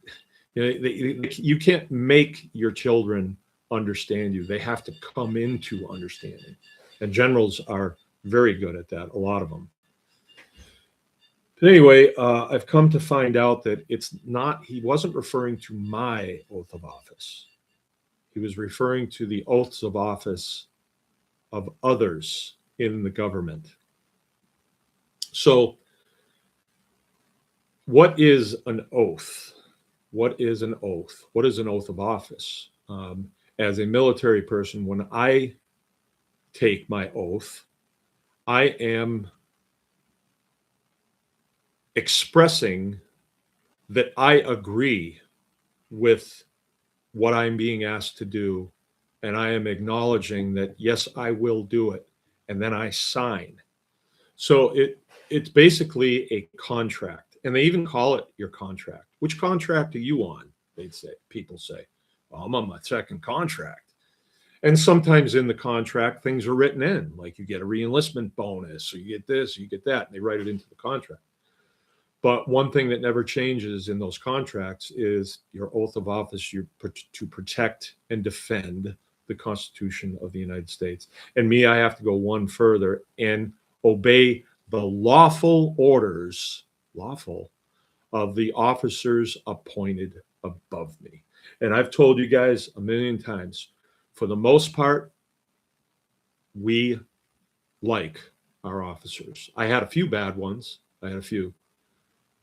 can't make your children understand you. They have to come into understanding, and generals are very good at that. A lot of them. But anyway, I've come to find out that he wasn't referring to my oath of office. He was referring to the oaths of office of others in the government. So what is an oath? What is an oath? What is an oath of office? As a military person, when I take my oath, I am expressing that I agree with what I'm being asked to do, and I am acknowledging that, yes, I will do it, and then I sign. So it's basically a contract, and they even call it your contract. Which contract are you on? People say, well, I'm on my second contract. And sometimes in the contract, things are written in, like you get a reenlistment bonus, or you get this, or you get that, and they write it into the contract. But one thing that never changes in those contracts is your oath of office to protect and defend the Constitution of the United States. And me, I have to go one further and obey the lawful orders, of the officers appointed above me. And I've told you guys a million times, for the most part, we like our officers. I had a few bad ones.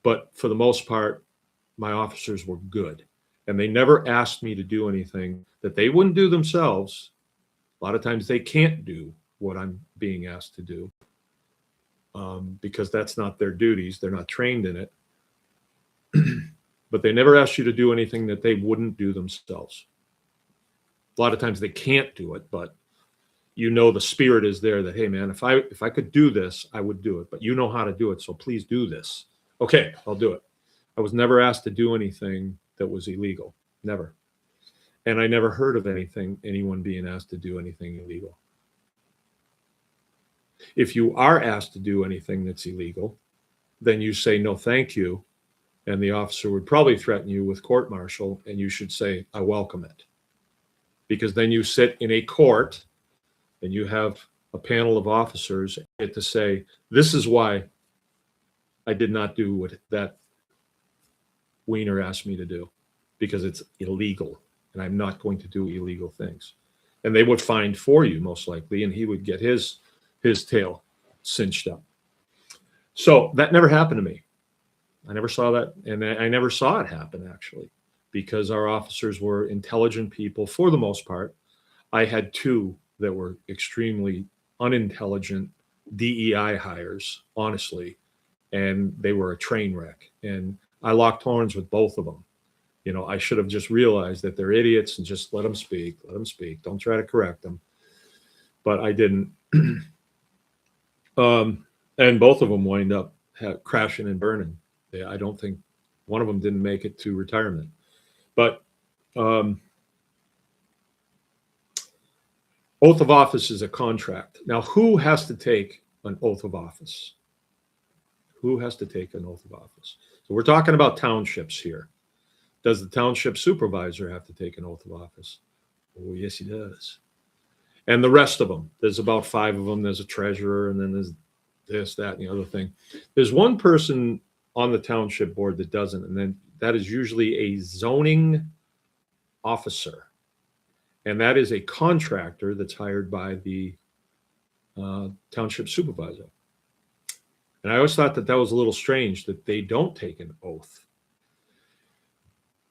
But for the most part, my officers were good. And they never asked me to do anything that they wouldn't do themselves. A lot of times they can't do what I'm being asked to do because that's not their duties. They're not trained in it. But they never asked you to do anything that they wouldn't do themselves. A lot of times they can't do it, but you know the spirit is there that, hey, man, if I could do this, I would do it. But you know how to do it, so please do this. Okay, I'll do it. I was never asked to do anything that was illegal. Never. And I never heard of anyone being asked to do anything illegal. If you are asked to do anything that's illegal, then you say, no, thank you. And the officer would probably threaten you with court-martial, and you should say, I welcome it. Because then you sit in a court and you have a panel of officers get to say, this is why I did not do what that Wiener asked me to do, because it's illegal and I'm not going to do illegal things. And they would find for you most likely, and he would get his tail cinched up. So that never happened to me. I never saw that, and I never saw it happen, actually, because our officers were intelligent people for the most part. I had two that were extremely unintelligent DEI hires, honestly, and they were a train wreck. And I locked horns with both of them. You know, I should have just realized that they're idiots and just let them speak. Let them speak. Don't try to correct them. But I didn't. And both of them wind up crashing and burning. I don't think one of them didn't make it to retirement. But oath of office is a contract. Now, who has to take an oath of office? Who has to take an oath of office? So we're talking about townships here. Does the township supervisor have to take an oath of office? Oh, yes, he does. And the rest of them, there's about 5 of them. There's a treasurer, and then there's this, that, and the other thing. There's one person on the township board that doesn't, and then that is usually a zoning officer. And that is a contractor that's hired by the township supervisor. And I always thought that was a little strange that they don't take an oath.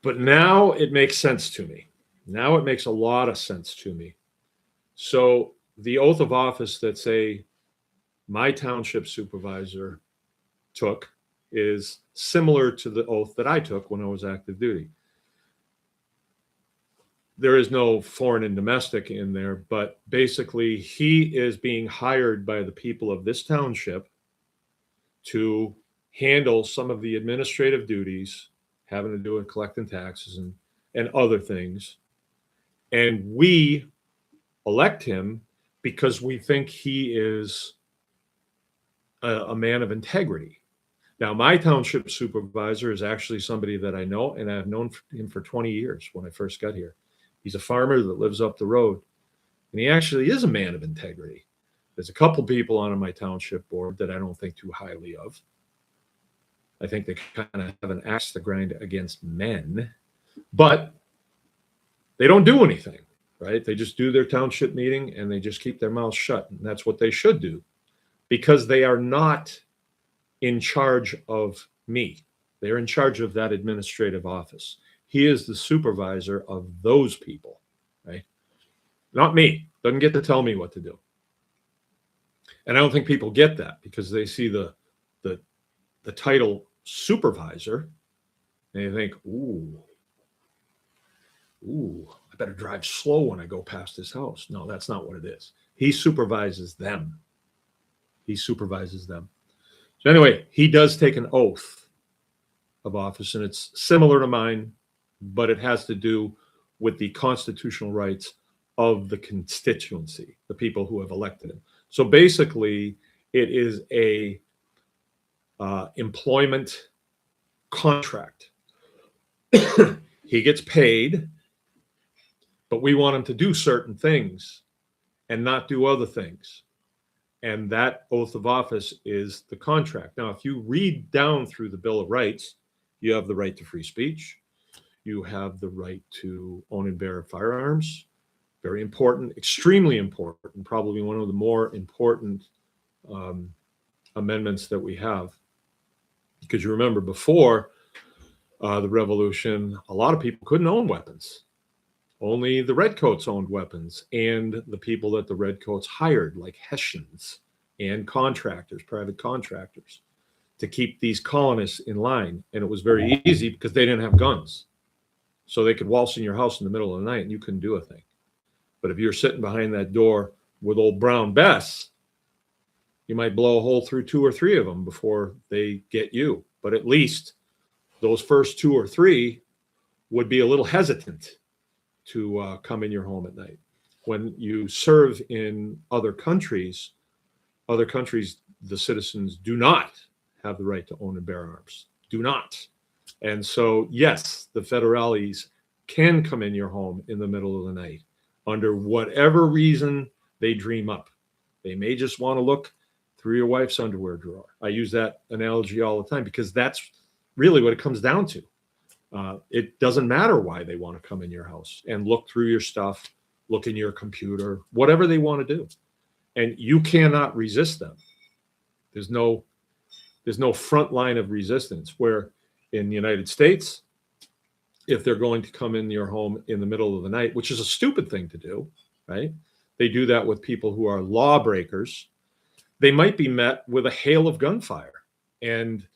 But now it makes sense to me. Now it makes a lot of sense to me. So the oath of office that, say, my township supervisor took is similar to the oath that I took when I was active duty. There is no foreign and domestic in there, but basically he is being hired by the people of this township to handle some of the administrative duties having to do with collecting taxes and other things. And we elect him because we think he is a man of integrity. Now, my township supervisor is actually somebody that I know, and I've known him for 20 years when I first got here. He's a farmer that lives up the road, and he actually is a man of integrity. There's a couple people on my township board that I don't think too highly of. I think they kind of have an axe to grind against men, but they don't do anything, right? They just do their township meeting and they just keep their mouths shut. And that's what they should do, because they are not in charge of me. They're in charge of that administrative office. He is the supervisor of those people, right? Not me. Doesn't get to tell me what to do. And I don't think people get that because they see the title supervisor and they think, ooh, I better drive slow when I go past his house. No, that's not what it is. He supervises them. He supervises them. So anyway, he does take an oath of office, and it's similar to mine, but it has to do with the constitutional rights of the constituency, the people who have elected him. So basically, it is a employment contract. He gets paid, but we want him to do certain things and not do other things. And that oath of office is the contract. Now, if you read down through the Bill of Rights, you have the right to free speech. You have the right to own and bear firearms. Very important, extremely important, probably one of the more important amendments that we have. Because you remember before, the revolution, a lot of people couldn't own weapons. Only the redcoats owned weapons, and the people that the redcoats hired, like Hessians and contractors, private contractors, to keep these colonists in line. And it was very easy because they didn't have guns. So they could waltz in your house in the middle of the night and you couldn't do a thing. But if you're sitting behind that door with old Brown Bess, you might blow a hole through 2 or 3 of them before they get you. But at least those first 2 or 3 would be a little hesitant to come in your home at night. When you serve in other countries, the citizens do not have the right to own and bear arms. Do not. And so, yes, the federales can come in your home in the middle of the night under whatever reason they dream up. They may just want to look through your wife's underwear drawer. I use that analogy all the time because that's really what it comes down to. It doesn't matter why they want to come in your house and look through your stuff, look in your computer, whatever they want to do. And you cannot resist them. There's no front line of resistance, where in the United States, if they're going to come in your home in the middle of the night, which is a stupid thing to do, right? They do that with people who are lawbreakers. They might be met with a hail of gunfire. And,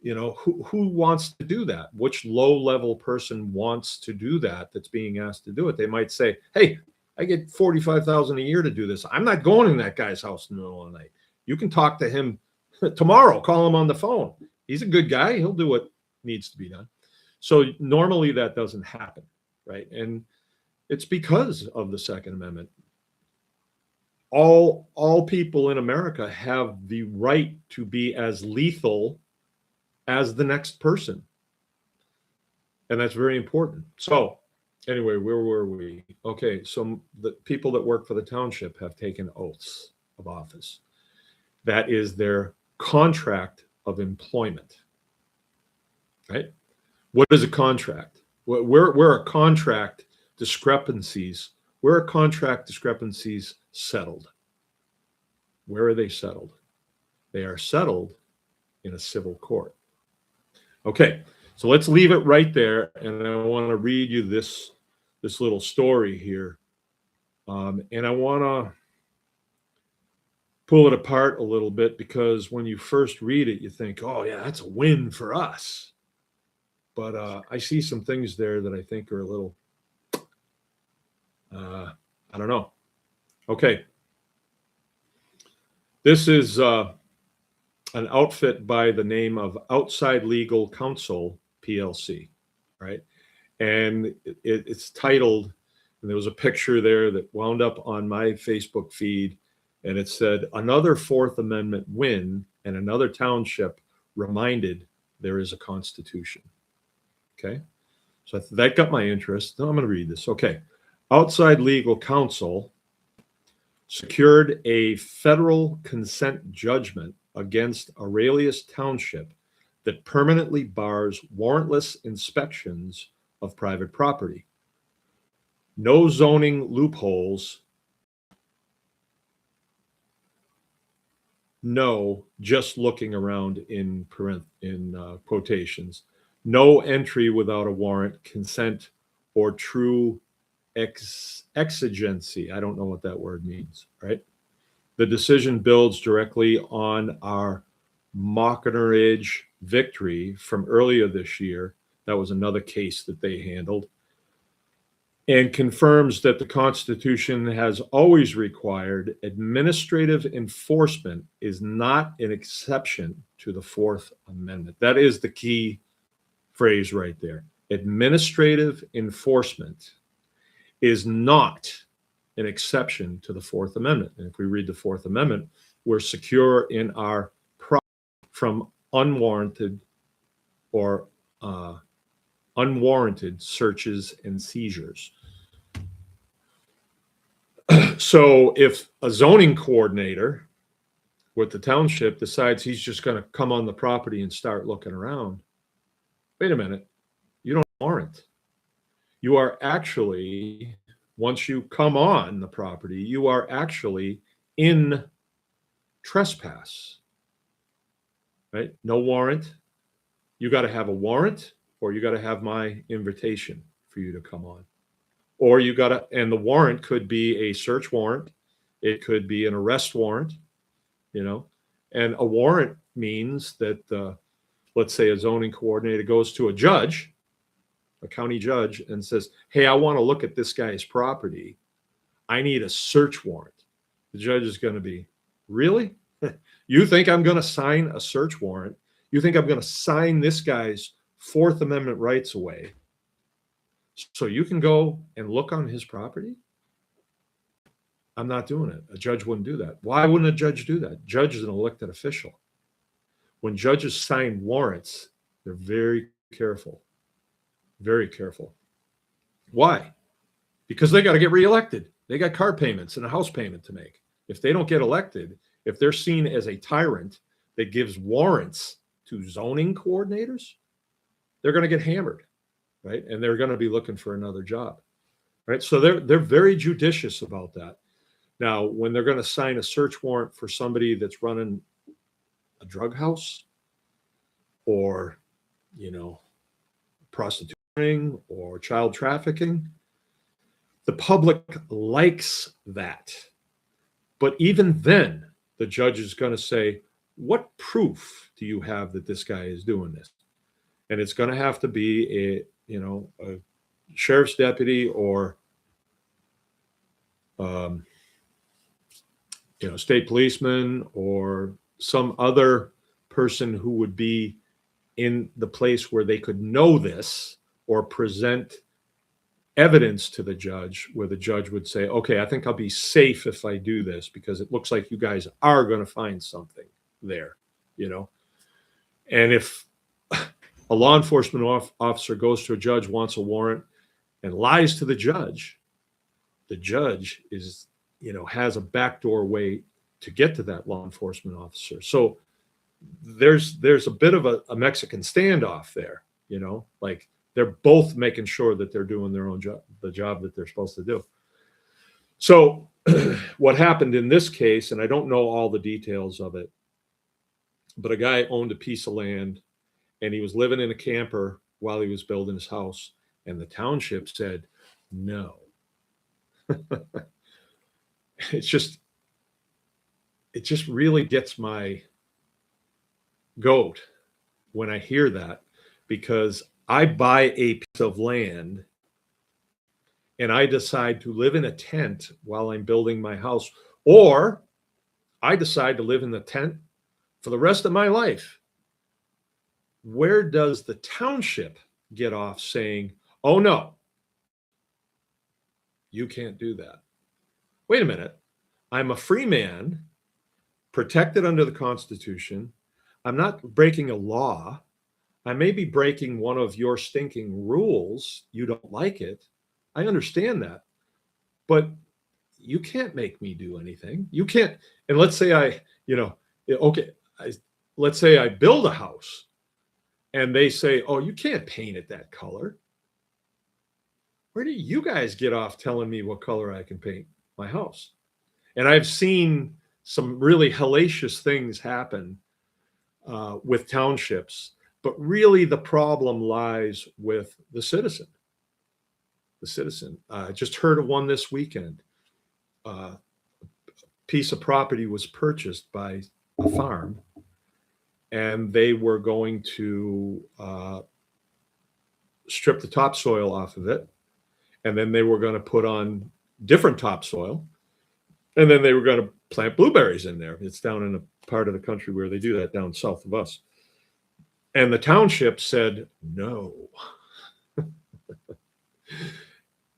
you know, who wants to do that? Which low-level person wants to do that that's being asked to do it? They might say, hey, I get $45,000 a year to do this. I'm not going in that guy's house in the middle of the night. You can talk to him tomorrow. Call him on the phone. He's a good guy. He'll do what needs to be done. So normally that doesn't happen, right? And it's because of the Second Amendment. All people in America have the right to be as lethal as the next person. And that's very important. So anyway, where were we? Okay, so the people that work for the township have taken oaths of office. That is their contract of employment, right? What is a contract? Where are contract discrepancies? Where are contract discrepancies settled? Where are they settled? They are settled in a civil court. Okay, so let's leave it right there, and I want to read you this little story here, and I want to pull it apart a little bit, because when you first read it, you think, oh yeah, that's a win for us. But I see some things there that I think are a little, I don't know. Okay. This is an outfit by the name of Outside Legal Counsel, PLC, right? And it's titled, and there was a picture there that wound up on my Facebook feed, and it said, another Fourth Amendment win, and another township reminded there is a Constitution. Okay, so that got my interest. Now I'm going to read this. Okay, Outside Legal Counsel secured a federal consent judgment against Aurelius Township that permanently bars warrantless inspections of private property. No zoning loopholes. No, just looking around in quotations. No entry without a warrant, consent, or true exigency. I don't know what that word means, right? The decision builds directly on our Mockinridge victory from earlier this year. That was another case that they handled, and confirms that the Constitution has always required administrative enforcement is not an exception to the Fourth Amendment. That is the key phrase right there. Administrative enforcement is not an exception to the Fourth Amendment. And if we read the Fourth Amendment, we're secure in our property from unwarranted or unwarranted searches and seizures. So if a zoning coordinator with the township decides he's just going to come on the property and start looking around, wait a minute, you don't warrant. You are actually, once you come on the property, you are actually in trespass, right? No warrant. You got to have a warrant or you got to have my invitation for you to come on. Or you got to, and the warrant could be a search warrant, it could be an arrest warrant, you know, and a warrant means that, let's say a zoning coordinator goes to a judge, a county judge, and says, hey, I want to look at this guy's property. I need a search warrant. The judge is going to be, really? You think I'm going to sign a search warrant? You think I'm going to sign this guy's Fourth Amendment rights away so you can go and look on his property? I'm not doing it. A judge wouldn't do that. Why wouldn't a judge do that? Judge is an elected official. When judges sign warrants, they're very careful. Very careful. Why? Because they got to get reelected. They got car payments and a house payment to make. If they don't get elected, if they're seen as a tyrant that gives warrants to zoning coordinators, they're going to get hammered, right? And they're going to be looking for another job, right? So they're very judicious about that. Now, when they're going to sign a search warrant for somebody that's running a drug house or, you know, prostituting or child trafficking, the public likes that. But even then, the judge is going to say, what proof do you have that this guy is doing this? And it's going to have to be a sheriff's deputy or state policeman or some other person who would be in the place where they could know this or present evidence to the judge, where the judge would say, okay, I think I'll be safe if I do this because it looks like you guys are going to find something there, you know. And if a law enforcement officer goes to a judge, wants a warrant, and lies to the judge is, has a backdoor way to get to that law enforcement officer. So there's a bit of a Mexican standoff there, like they're both making sure that they're doing their own job, the job that they're supposed to do. So what happened in this case, and I don't know all the details of it, but a guy owned a piece of land and he was living in a camper while he was building his house. And the township said, no. It just really gets my goat when I hear that, because I buy a piece of land and I decide to live in a tent while I'm building my house, or I decide to live in the tent for the rest of my life. Where does the township get off saying, oh no, you can't do that? Wait a minute. I'm a free man, protected under the Constitution. I'm not breaking a law. I may be breaking one of your stinking rules. You don't like it. I understand that. But you can't make me do anything. You can't. And let's say let's say I build a house and they say, oh, you can't paint it that color. Where do you guys get off telling me what color I can paint my house? And I've seen some really hellacious things happen with townships, but really the problem lies with the citizen. The citizen. I just heard of one this weekend. A piece of property was purchased by a farm, and they were going to strip the topsoil off of it, and then they were going to put on different topsoil, and then they were going to plant blueberries in there. It's down in a part of the country where they do that, down south of us. And the township said, no.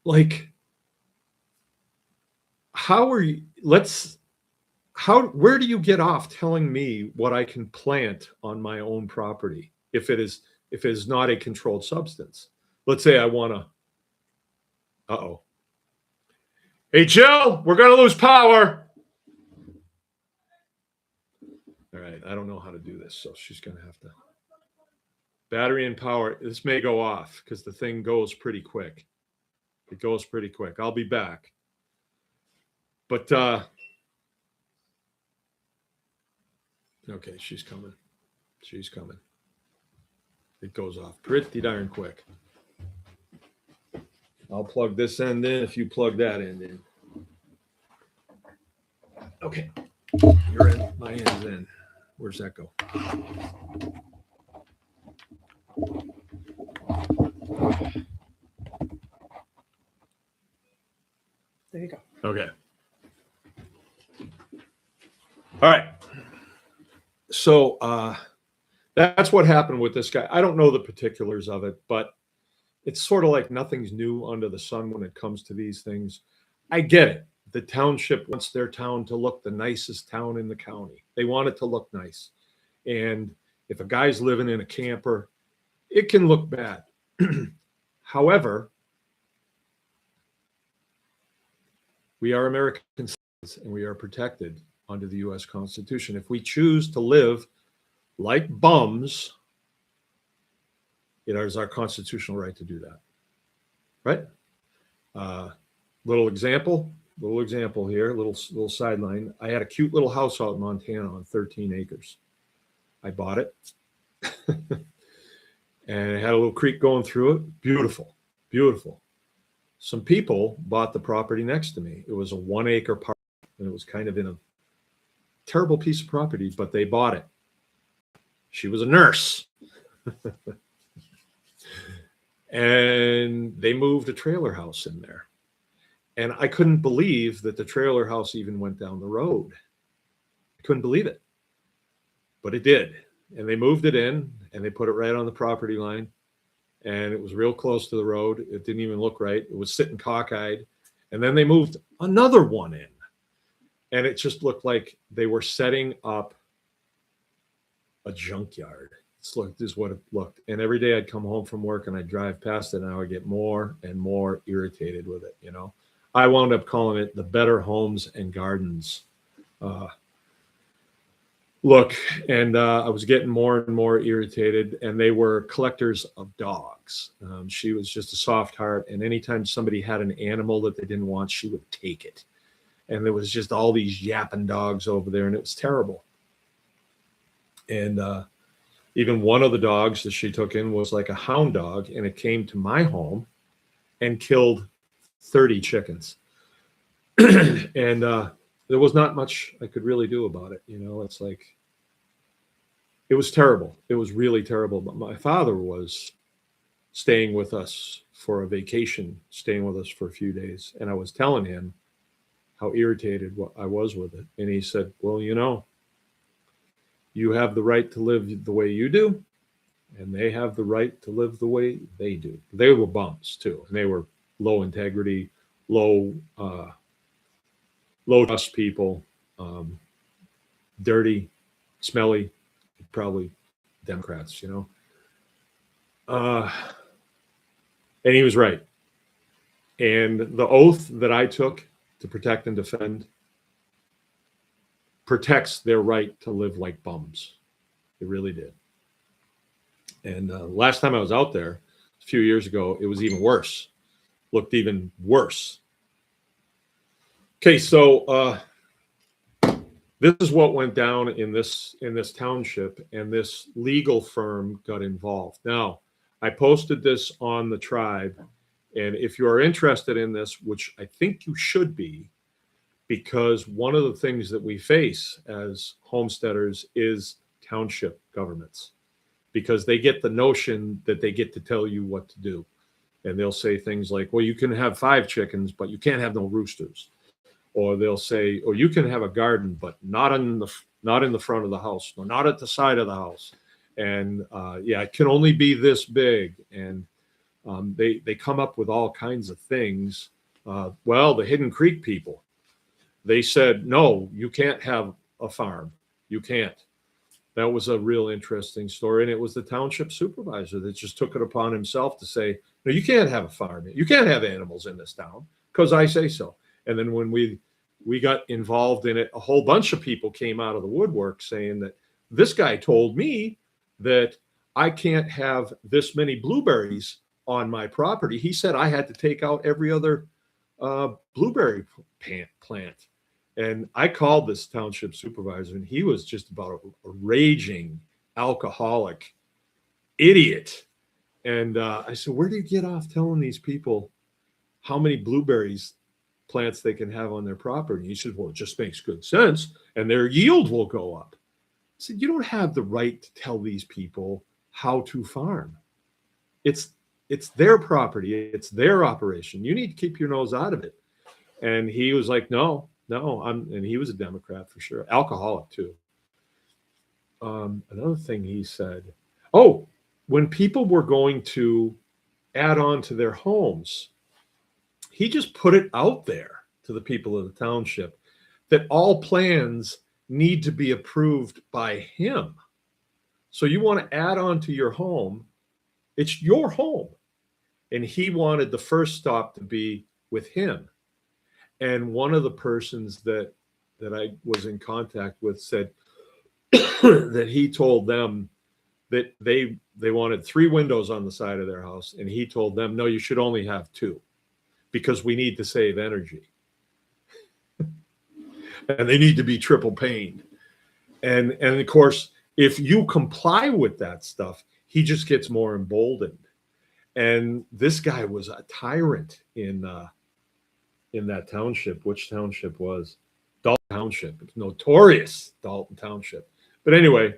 Like, where do you get off telling me what I can plant on my own property if it is not a controlled substance? Let's say I want to, hey, Jill, we're going to lose power. All right, I don't know how to do this, so she's going to have to. Battery and power, this may go off because the thing goes pretty quick. It goes pretty quick. I'll be back. But, okay, she's coming. She's coming. it goes off pretty darn quick. I'll plug this end in if you plug that end in. Okay, your end, my end's in. Where's that go? There you go. Okay. All right. So that's what happened with this guy. I don't know the particulars of it, but it's sort of like nothing's new under the sun when it comes to these things. I get it. The township wants their town to look the nicest town in the county. They want it to look nice. And if a guy's living in a camper, it can look bad. However, we are American citizens and we are protected under the U.S. Constitution. If we choose to live like bums, it is our constitutional right to do that. Right? Little example here, little sideline. I had a cute little house out in Montana on 13 acres. I bought it. And it had a little creek going through it. Beautiful, beautiful. Some people bought the property next to me. It was a 1 acre park, and it was kind of in a terrible piece of property, but they bought it. She was a nurse. And they moved a trailer house in there. And I couldn't believe that the trailer house even went down the road. I couldn't believe it. But it did. And they moved it in, and they put it right on the property line. And it was real close to the road. It didn't even look right. It was sitting cockeyed. And then they moved another one in. And it just looked like they were setting up a junkyard. This is what it looked. And every day I'd come home from work and I'd drive past it, and I would get more and more irritated with it. You know, I wound up calling it the Better Homes and Gardens look. And I was getting more and more irritated, and they were collectors of dogs. She was just a soft heart. And anytime somebody had an animal that they didn't want, she would take it. And there was just all these yapping dogs over there, and it was terrible. And even one of the dogs that she took in was like a hound dog, and it came to my home and killed 30 chickens. And there was not much I could really do about it. You know, it's like, it was terrible. It was really terrible. But my father was staying with us for a vacation, staying with us for a few days. And I was telling him how irritated I was with it. And he said, well, you know, you have the right to live the way you do, and they have the right to live the way they do. They were bums too, and they were low integrity, low trust people, dirty, smelly, probably Democrats, you know. And he was right. And the oath that I took to protect and defend protects their right to live like bums. It really did. And last time I was out there, a few years ago, it was even worse. Looked even worse. Okay, so this is what went down in this township, and this legal firm got involved. Now, I posted this on the tribe, and if you are interested in this, which I think you should be, because one of the things that we face as homesteaders is township governments, because they get the notion that they get to tell you what to do. And they'll say things like, well, you can have 5 chickens, but you can't have no roosters. Or they'll say, oh, you can have a garden, but not in the front of the house, or not at the side of the house. And yeah, it can only be this big. And they come up with all kinds of things. Well, the Hidden Creek people, they said, no, you can't have a farm. You can't. That was a real interesting story. And it was the township supervisor that just took it upon himself to say, no, you can't have a farm. You can't have animals in this town because I say so. And then when we got involved in it, a whole bunch of people came out of the woodwork saying that this guy told me that I can't have this many blueberries on my property. He said I had to take out every other blueberry plant. And I called this township supervisor, and he was just about a raging alcoholic idiot. And I said, where do you get off telling these people how many blueberries plants they can have on their property? He said, well, it just makes good sense, and their yield will go up. I said, you don't have the right to tell these people how to farm. It's their property. It's their operation. You need to keep your nose out of it. And he was like, no, and he was a Democrat for sure, alcoholic too. Another thing he said, oh, when people were going to add on to their homes, he just put it out there to the people of the township that all plans need to be approved by him. So you want to add on to your home, it's your home. And he wanted the first stop to be with him. And one of the persons that I was in contact with said that he told them that they wanted 3 windows on the side of their house. And he told them, no, you should only have 2 because we need to save energy. And they need to be triple paned. And of course, if you comply with that stuff, he just gets more emboldened. And this guy was a tyrant in that township. Which township was? Dalton Township. It's notorious, Dalton Township. But anyway,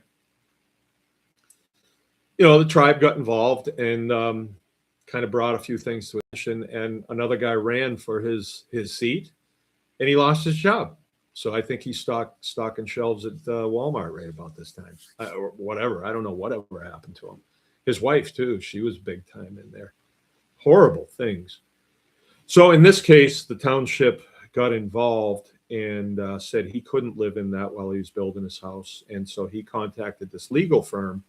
the tribe got involved and kind of brought a few things to attention. And another guy ran for his seat, and he lost his job. So I think he's stocking shelves at Walmart right about this time, or whatever. I don't know whatever happened to him. His wife too. She was big time in there. Horrible things. So in this case, the township got involved and said he couldn't live in that while he was building his house. And so he contacted this legal firm,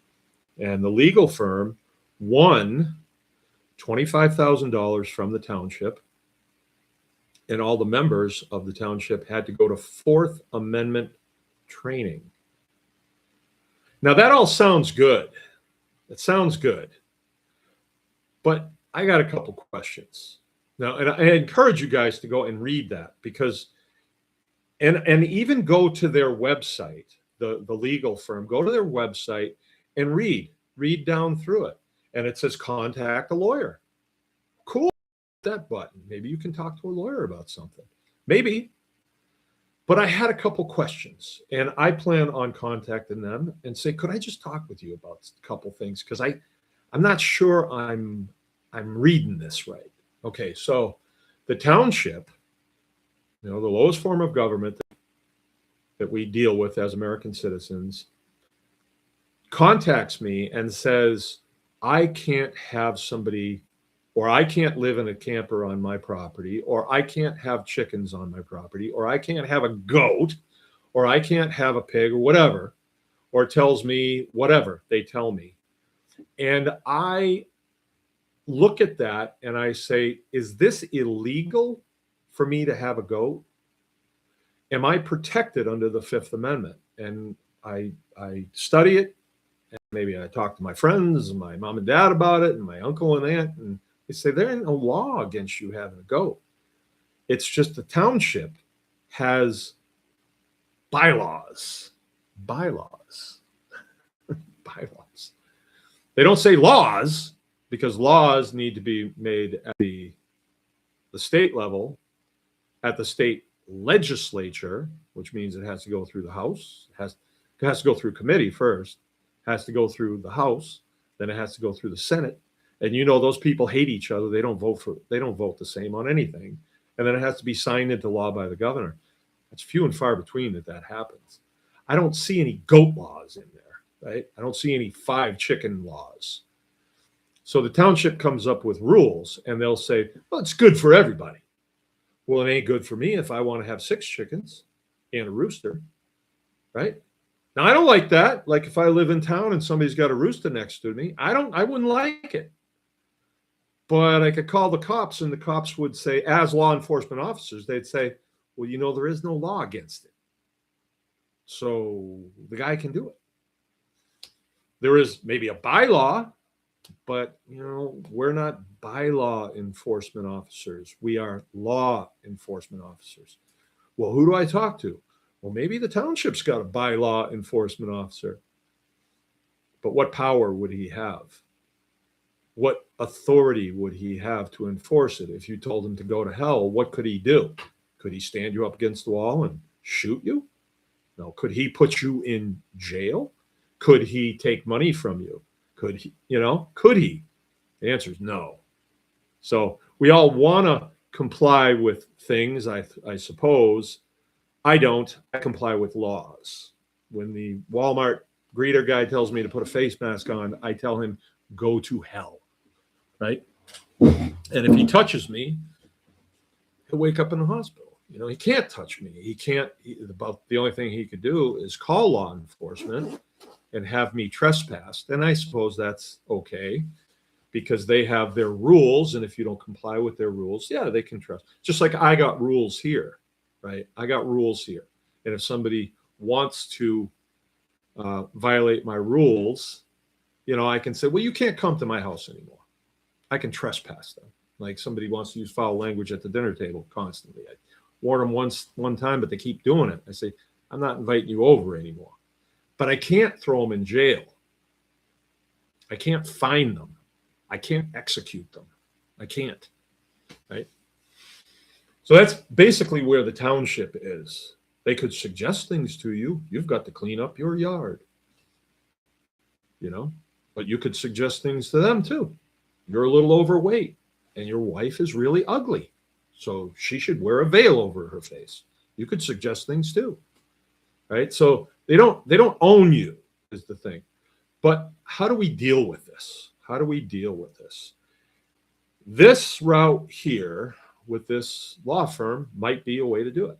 and the legal firm won $25,000 from the township. And all the members of the township had to go to Fourth Amendment training. Now that all sounds good. It sounds good. But I got a couple questions. Now, and I encourage you guys to go and read that, because and even go to their website, the legal firm, go to their website and read down through it. And it says contact a lawyer. Cool. That button. Maybe you can talk to a lawyer about something. Maybe. But I had a couple questions, and I plan on contacting them and say, could I just talk with you about a couple things? Because I'm not sure I'm reading this right. Okay, so the township, the lowest form of government that we deal with as American citizens, contacts me and says, I can't have somebody, or I can't live in a camper on my property, or I can't have chickens on my property, or I can't have a goat, or I can't have a pig, or whatever, or tells me whatever they tell me. And I look at that and I say, is this illegal for me to have a goat? Am I protected under the Fifth Amendment? And I study it, and maybe I talk to my friends, and my mom and dad about it, and my uncle and aunt, and they say there ain't no law against you having a goat. It's just the township has bylaws. Bylaws. They don't say laws, because laws need to be made at the state level, at the state legislature, which means it has to go through the House. It has to go through committee first, has to go through the House, then it has to go through the Senate. And those people hate each other. They don't vote the same on anything. And then it has to be signed into law by the governor. It's few and far between that happens. I don't see any goat laws in there, right? I don't see any 5 chicken laws. So the township comes up with rules, and they'll say, well, it's good for everybody. Well, it ain't good for me if I want to have 6 chickens and a rooster, right? Now, I don't like that. Like if I live in town and somebody's got a rooster next to me, I wouldn't like it. But I could call the cops, and the cops would say, as law enforcement officers, they'd say, well, there is no law against it. So the guy can do it. There is maybe a bylaw, but, we're not bylaw enforcement officers. We are law enforcement officers. Well, who do I talk to? Well, maybe the township's got a bylaw enforcement officer. But what power would he have? What authority would he have to enforce it? If you told him to go to hell, what could he do? Could he stand you up against the wall and shoot you? No. Could he put you in jail? Could he take money from you? Could he, could he? The answer is no. So we all want to comply with things, I suppose. I don't. I comply with laws. When the Walmart greeter guy tells me to put a face mask on, I tell him, go to hell, right? And if he touches me, he'll wake up in the hospital. He can't touch me. He can't. About the only thing he could do is call law enforcement and have me trespassed. And I suppose that's okay because they have their rules. And if you don't comply with their rules, yeah, they can trust. Just like I got rules here, right? I got rules here. And if somebody wants to violate my rules, I can say, well, you can't come to my house anymore. I can trespass them. Like somebody wants to use foul language at the dinner table constantly. I warn them one time, but they keep doing it. I say, I'm not inviting you over anymore. But I can't throw them in jail. I can't fine them. I can't execute them. I can't, right? So that's basically where the township is. They could suggest things to you. You've got to clean up your yard, but you could suggest things to them too. You're a little overweight and your wife is really ugly, so she should wear a veil over her face. You could suggest things too, right? So they don't own you is the thing. But how do we deal with this? How do we deal with this? This route here with this law firm might be a way to do it.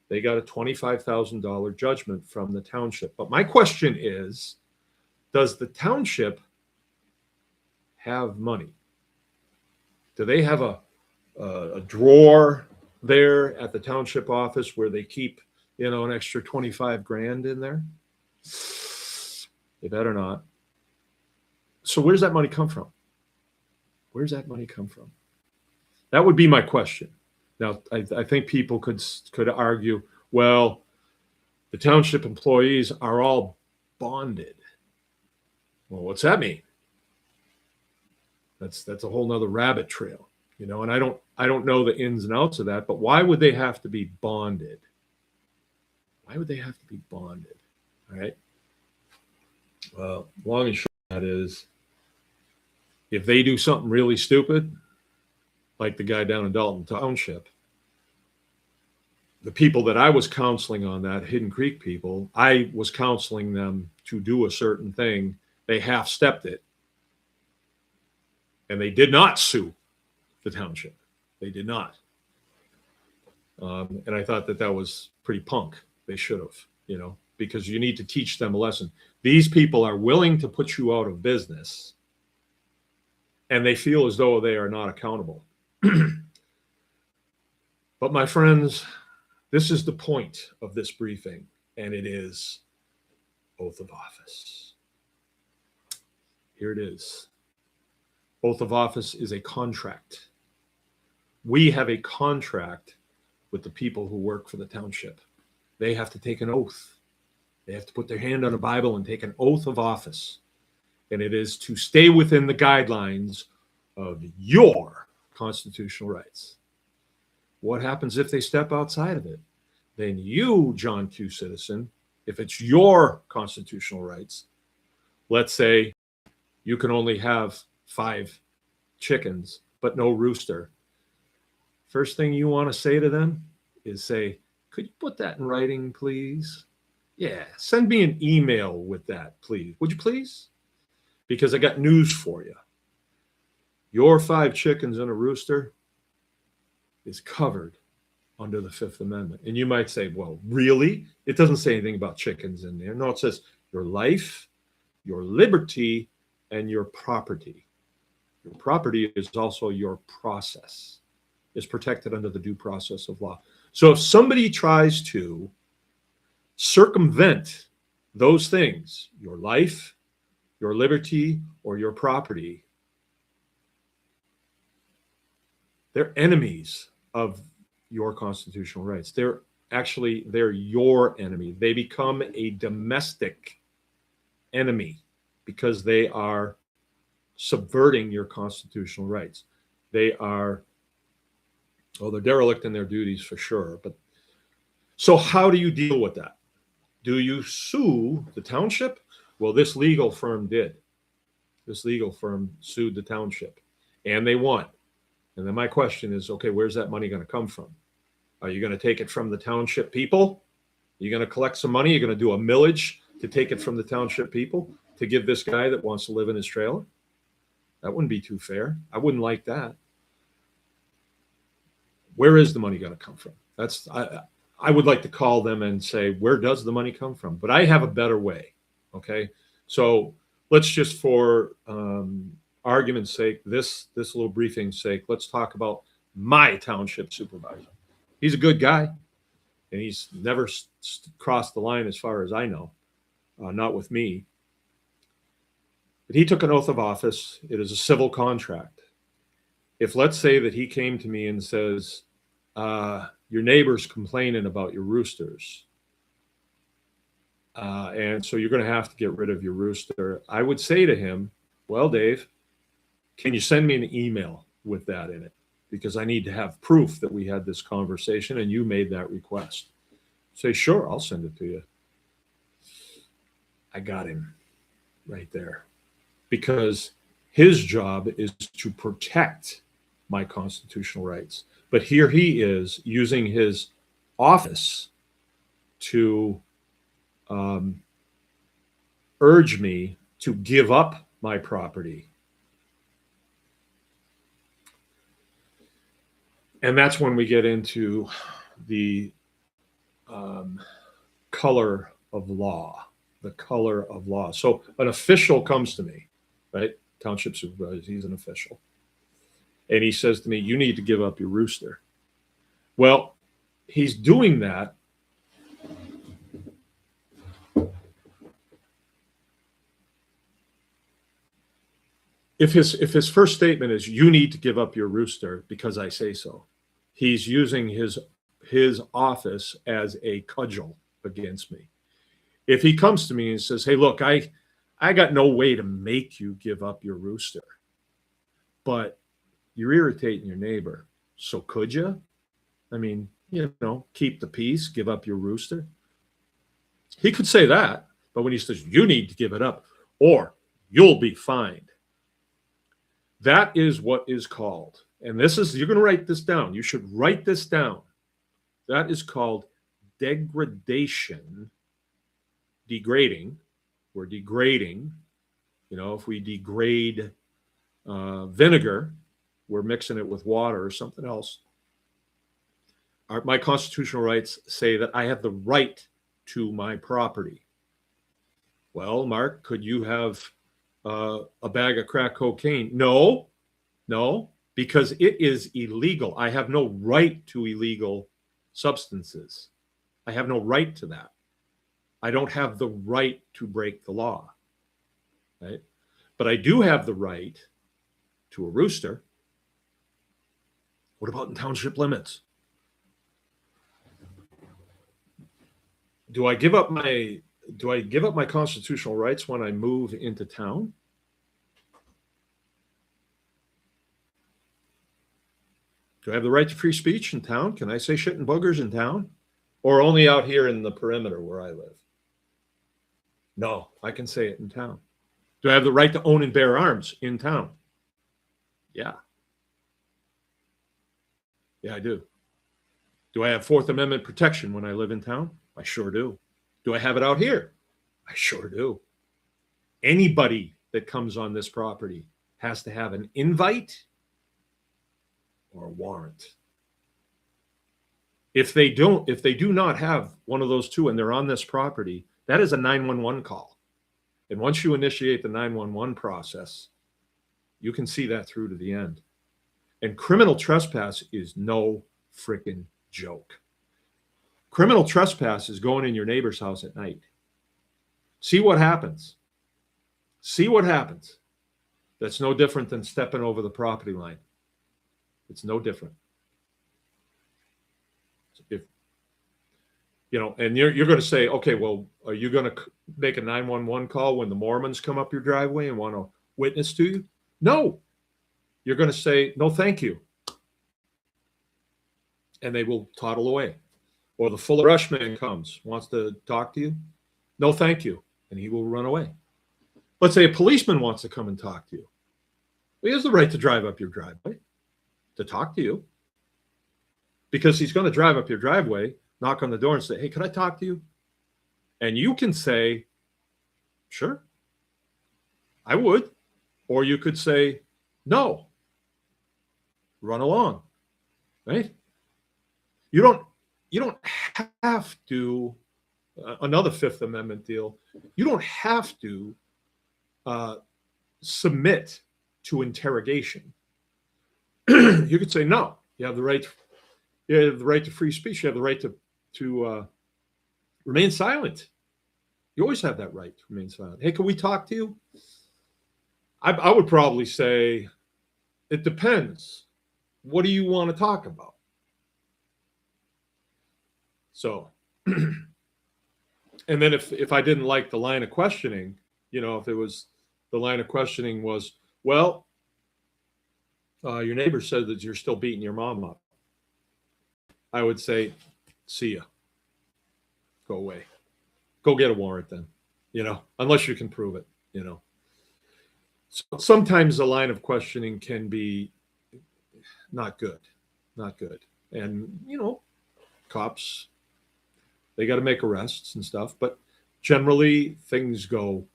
They got a $25,000 judgment from the township. But my question is, does the township have money? Do they have a drawer there at the township office where they keep, an extra 25 grand in there? They better not. So where does that money come from? Where's that money come from? That would be my question. Now, I think people could argue, well, the township employees are all bonded. Well, what's that mean? That's a whole nother rabbit trail, and I don't know the ins and outs of that, but why would they have to be bonded? Why would they have to be bonded? All right. Well, long and short of that is, if they do something really stupid, like the guy down in Dalton Township, the people that I was counseling on that, Hidden Creek people, I was counseling them to do a certain thing. They half-stepped it. And they did not sue the township. They did not. And I thought that was pretty punk. They should have, because you need to teach them a lesson. These people are willing to put you out of business, and they feel as though they are not accountable. But my friends, this is the point of this briefing, and it is oath of office. Here it is. Oath of office is a contract. We have a contract with the people who work for the township. They have to take an oath. They have to put their hand on a Bible and take an oath of office. And it is to stay within the guidelines of your constitutional rights. What happens if they step outside of it? Then you, John Q. Citizen, if it's your constitutional rights, let's say you can only have 5 chickens, but no rooster. First thing you want to say to them is say, could you put that in writing, please? Yeah, send me an email with that, please. Would you please? Because I got news for you. Your 5 chickens and a rooster is covered under the 5th Amendment. And you might say, well, really? It doesn't say anything about chickens in there. No, it says your life, your liberty, and your property. Your property is also your process. It's protected under the due process of law. So if somebody tries to circumvent those things, your life, your liberty, or your property, they're enemies of your constitutional rights. They're your enemy. They become a domestic enemy. because they are subverting your constitutional rights. They are, oh, they're derelict in their duties for sure. But so how do you deal with that? Do you sue the township? Well, this legal firm did. This legal firm sued the township and they won. And then my question is, okay, where's that money going to come from? Are you going to take it from the township people? You're going to collect some money? You're going to do a millage to take it from the township people to give this guy that wants to live in his trailer? That wouldn't be too fair. I wouldn't like that. Where is the money going to come from? I would like to call them and say, where does the money come from? But I have a better way. Okay. So let's just, for argument's sake, this little briefing's sake, let's talk about my township supervisor. He's a good guy, and he's never crossed the line as far as I know, not with me. But he took an oath of office. It is a civil contract. If, let's say that he came to me and says, your neighbor's complaining about your roosters, and so you're going to have to get rid of your rooster, I would say to him, well, Dave, can you send me an email with that in it? Because I need to have proof that we had this conversation and you made that request. Say, sure, I'll send it to you. I got him right there. Because his job is to protect my constitutional rights. But here he is using his office to urge me to give up my property. And that's when we get into the color of law, the color of law. So an official comes to me, right? Township supervisor, he's an official. And he says to me, you need to give up your rooster. Well, he's doing that if his first statement is, you need to give up your rooster because I say so, he's using his office as a cudgel against me. If he comes to me and says, hey, look, I got no way to make you give up your rooster, but you're irritating your neighbor, so could you? I mean, keep the peace, give up your rooster. He could say that, but when he says, you need to give it up or you'll be fined, that is what is called, and you're going to write this down. You should write this down. That is called degradation, degrading. We're degrading. If we degrade vinegar, we're mixing it with water or something else. My constitutional rights say that I have the right to my property. Well, Mark, could you have a bag of crack cocaine? No, because it is illegal. I have no right to illegal substances. I have no right to that. I don't have the right to break the law, right? But I do have the right to a rooster. What about in township limits? Do I give up my constitutional rights when I move into town? Do I have the right to free speech in town? Can I say shit and boogers in town? Or only out here in the perimeter where I live? No, I can say it in town. Do I have the right to own and bear arms in town? Yeah. Yeah, I do. Do I have Fourth Amendment protection when I live in town? I sure do. Do I have it out here? I sure do. Anybody that comes on this property has to have an invite or a warrant. If they do not have one of those two and they're on this property, that is a 911 call. And once you initiate the 911 process, you can see that through to the end. And criminal trespass is no freaking joke. Criminal trespass is going in your neighbor's house at night. See what happens. See what happens. That's no different than stepping over the property line. It's no different. And you're going to say, okay, well, are you going to make a 911 call when the Mormons come up your driveway and want to witness to you? No. You're going to say, no, thank you. And they will toddle away. Or the Fuller Brushman comes, wants to talk to you. No, thank you. And he will run away. Let's say a policeman wants to come and talk to you. He has the right to drive up your driveway to talk to you, because he's going to drive up your driveway, knock on the door and say, hey, could I talk to you? And you can say, sure, I would. Or you could say, no, run along, right? You don't have to, another Fifth Amendment deal, you don't have to submit to interrogation. You could say, no, you have the right to free speech. You have the right to remain silent. You always have that right to remain silent. Hey, can we talk to you? I would probably say, it depends. What do you want to talk about? So, and then if I didn't like the line of questioning, if it was, the line of questioning was, well, your neighbor said that you're still beating your mom up, I would say, see ya. Go away. Go get a warrant then, unless you can prove it, So sometimes the line of questioning can be not good. And, cops, they got to make arrests and stuff, but generally things go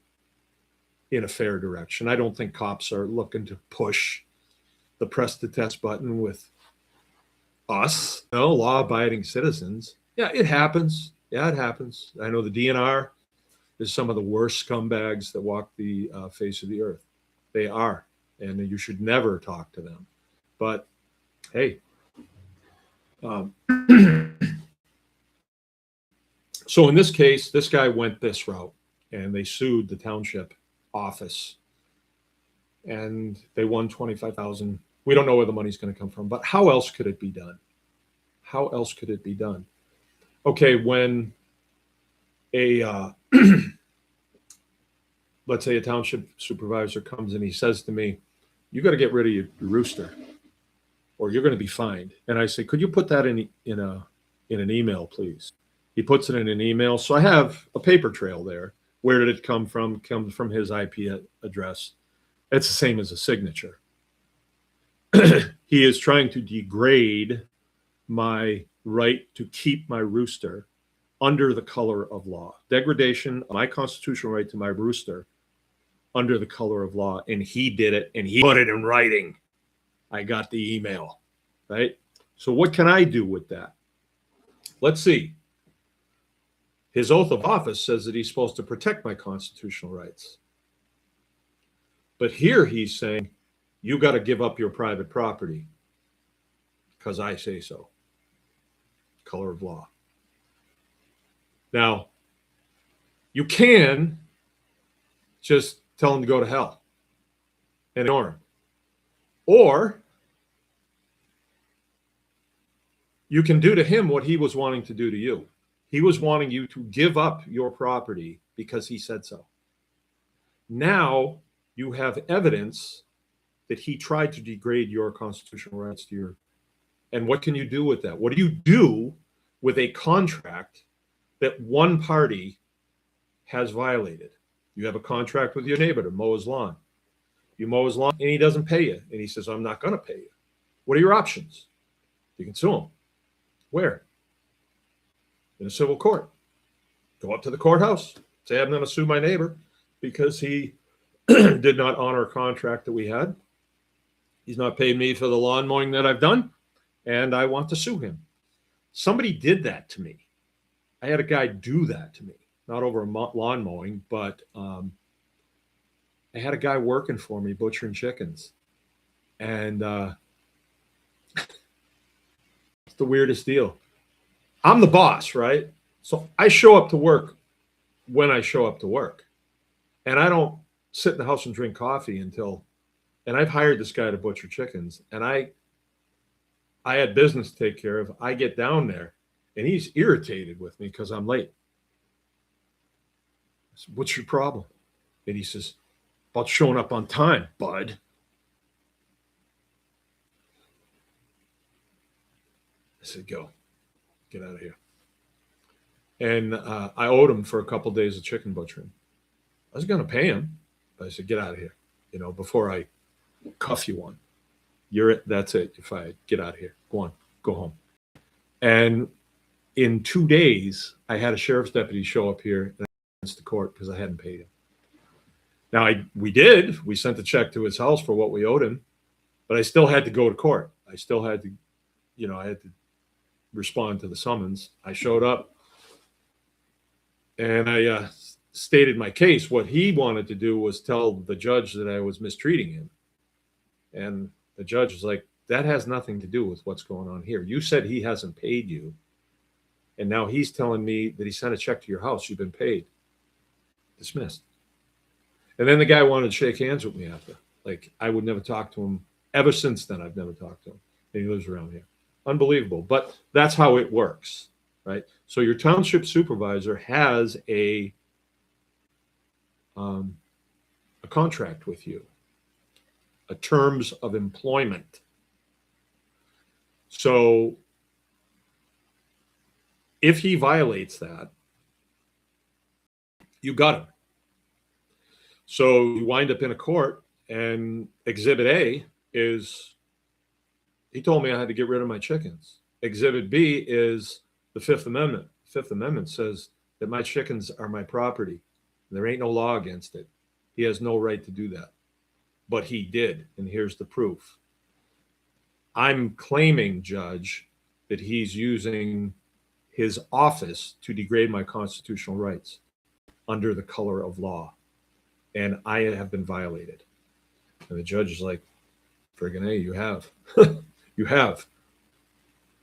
in a fair direction. I don't think cops are looking to push the press the test button with us, law-abiding citizens. Yeah, it happens. I know the DNR is some of the worst scumbags that walk the face of the earth. They are, and you should never talk to them. But hey, so in this case, this guy went this route, and they sued the township office, and they won $25,000. We don't know where the money's going to come from, but how else could it be done? Okay, when a let's say a township supervisor comes and he says to me, you got to get rid of your rooster or you're going to be fined. And I say, could you put that in an email, please? He puts it in an email. So I have a paper trail there. Where did it come from? Comes from his IP address. It's the same as a signature. He is trying to degrade my right to keep my rooster under the color of law. Degradation of my constitutional right to my rooster under the color of law. And he did it, and he put it in writing. I got the email, right? So what can I do with that? Let's see. His oath of office says that he's supposed to protect my constitutional rights. But here he's saying, you got to give up your private property because I say so. Color of law. Now, you can just tell him to go to hell and ignore him. Or you can do to him what he was wanting to do to you. He was wanting you to give up your property because he said so. Now you have evidence that he tried to degrade your constitutional rights to your. And what can you do with that? What do you do with a contract that one party has violated? You have a contract with your neighbor to mow his lawn. You mow his lawn and he doesn't pay you. And he says, I'm not going to pay you. What are your options? You can sue him. Where? In a civil court. Go up to the courthouse. Say, I'm going to sue my neighbor because he did not honor a contract that we had. He's not paid me for the lawn mowing that I've done, and I want to sue him. Somebody did that to me. I had a guy do that to me, not over lawn mowing, but I had a guy working for me butchering chickens. And it's the weirdest deal. I'm the boss, right? So I show up to work when I show up to work. And I don't sit in the house and drink coffee until, and I've hired this guy to butcher chickens, and I had business to take care of. I get down there And he's irritated with me because I'm late. I said, what's your problem? And he says, about showing up on time, bud. I said, go, get out of here. And I owed him for a couple of days of chicken butchering. I was going to pay him, but I said, get out of here, before I cuff you one. You're it. That's it. If I get out of here, go on, go home. And in 2 days, I had a sheriff's deputy show up here and against the court because I hadn't paid him. Now we sent a check to his house for what we owed him, but I still had to go to court. I still had to, I had to respond to the summons. I showed up and I stated my case. What he wanted to do was tell the judge that I was mistreating him. And the judge was like, that has nothing to do with what's going on here. You said he hasn't paid you. And now he's telling me that he sent a check to your house. You've been paid. Dismissed. And then the guy wanted to shake hands with me after. Like, I would never talk to him. Ever since then, I've never talked to him. And he lives around here. Unbelievable. But that's how it works, right? So your township supervisor has a contract with you, a terms of employment. So if he violates that, you got him. So you wind up in a court, and Exhibit A is, he told me I had to get rid of my chickens. Exhibit B is the Fifth Amendment. Fifth Amendment says that my chickens are my property. There ain't no law against it. He has no right to do that. But he did, and here's the proof. I'm claiming, Judge, that he's using his office to degrade my constitutional rights under the color of law. And I have been violated. And the judge is like, friggin' A, you have. You have.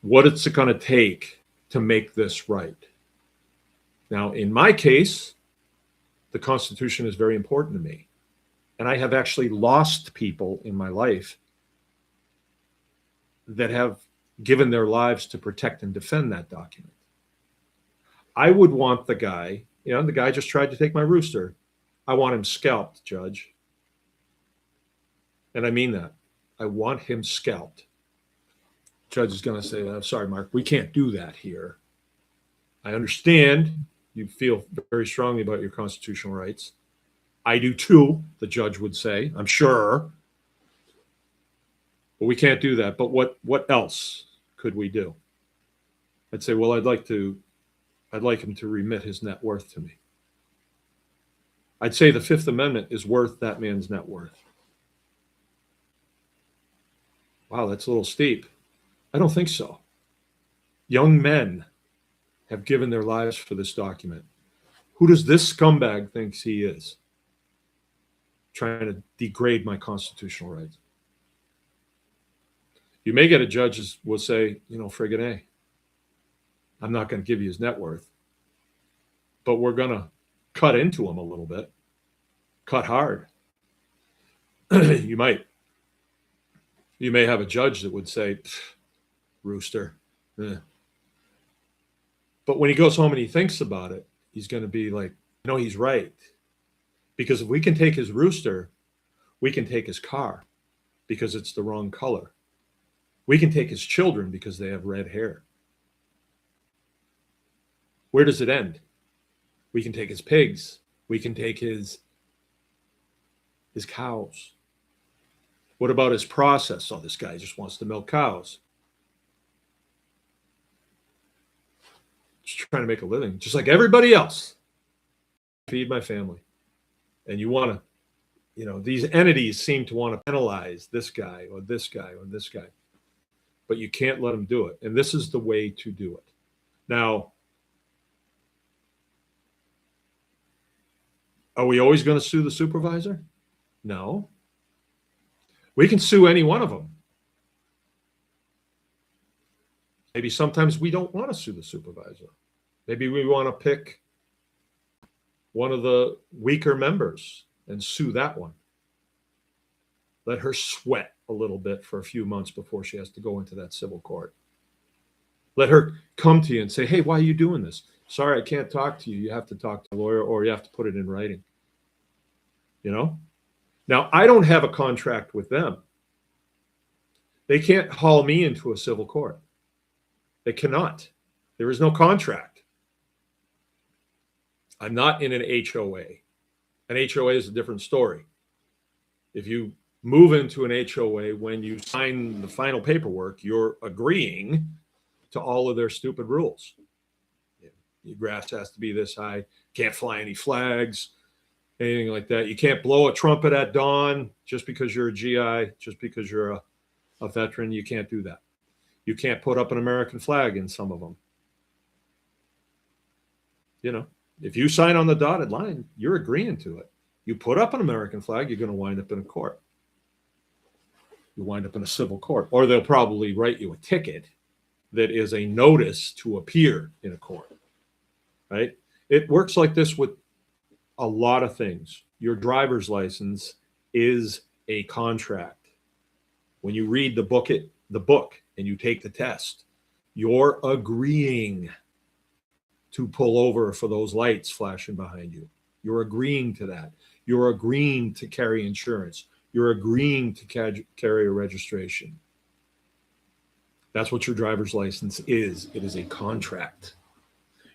What is it going to take to make this right? Now, in my case, the Constitution is very important to me. And I have actually lost people in my life that have given their lives to protect and defend that document. I would want the guy, the guy just tried to take my rooster. I want him scalped, Judge. And I mean that. I want him scalped. Judge is going to say, I'm sorry, Mark, we can't do that here. I understand you feel very strongly about your constitutional rights. I do too, the judge would say, I'm sure. But we can't do that. But what else could we do? I'd say, well, I'd like him to remit his net worth to me. I'd say the Fifth Amendment is worth that man's net worth. Wow, that's a little steep. I don't think so. Young men have given their lives for this document. Who does this scumbag think he is? Trying to degrade my constitutional rights. You may get a judge who will say, friggin' A, I'm not going to give you his net worth, but we're going to cut into him a little bit, cut hard. You may have a judge that would say, rooster. Eh. But when he goes home and he thinks about it, he's going to be like, he's right. Because if we can take his rooster, we can take his car because it's the wrong color. We can take his children because they have red hair. Where does it end? We can take his pigs. We can take his cows. What about his process? Oh, this guy just wants to milk cows. Just trying to make a living, just like everybody else. Feed my family. And you want to, these entities seem to want to penalize this guy or this guy or this guy. But you can't let them do it. And this is the way to do it. Now, are we always going to sue the supervisor? No. We can sue any one of them. Maybe sometimes we don't want to sue the supervisor. Maybe we want to pick one of the weaker members and sue that one. Let her sweat a little bit for a few months before she has to go into that civil court. Let her come to you and say, hey, why are you doing this? Sorry, I can't talk to you. You have to talk to a lawyer, or you have to put it in writing. You know? Now, I don't have a contract with them. They can't haul me into a civil court. They cannot. There is no contract. I'm not in an HOA. An HOA is a different story. If you move into an HOA, when you sign the final paperwork, you're agreeing to all of their stupid rules. Your grass has to be this high. Can't fly any flags, anything like that. You can't blow a trumpet at dawn just because you're a GI, just because you're a veteran. You can't do that. You can't put up an American flag in some of them. You know, if you sign on the dotted line, you're agreeing to it. You put up an American flag, you're going to wind up in a court. You wind up in a civil court, or they'll probably write you a ticket that is a notice to appear in a court, right? It works like this with a lot of things. Your driver's license is a contract. When you read the book and you take the test, you're agreeing to pull over for those lights flashing behind you. You're agreeing to that. You're agreeing to carry insurance. You're agreeing to carry a registration. That's what your driver's license is. It is a contract.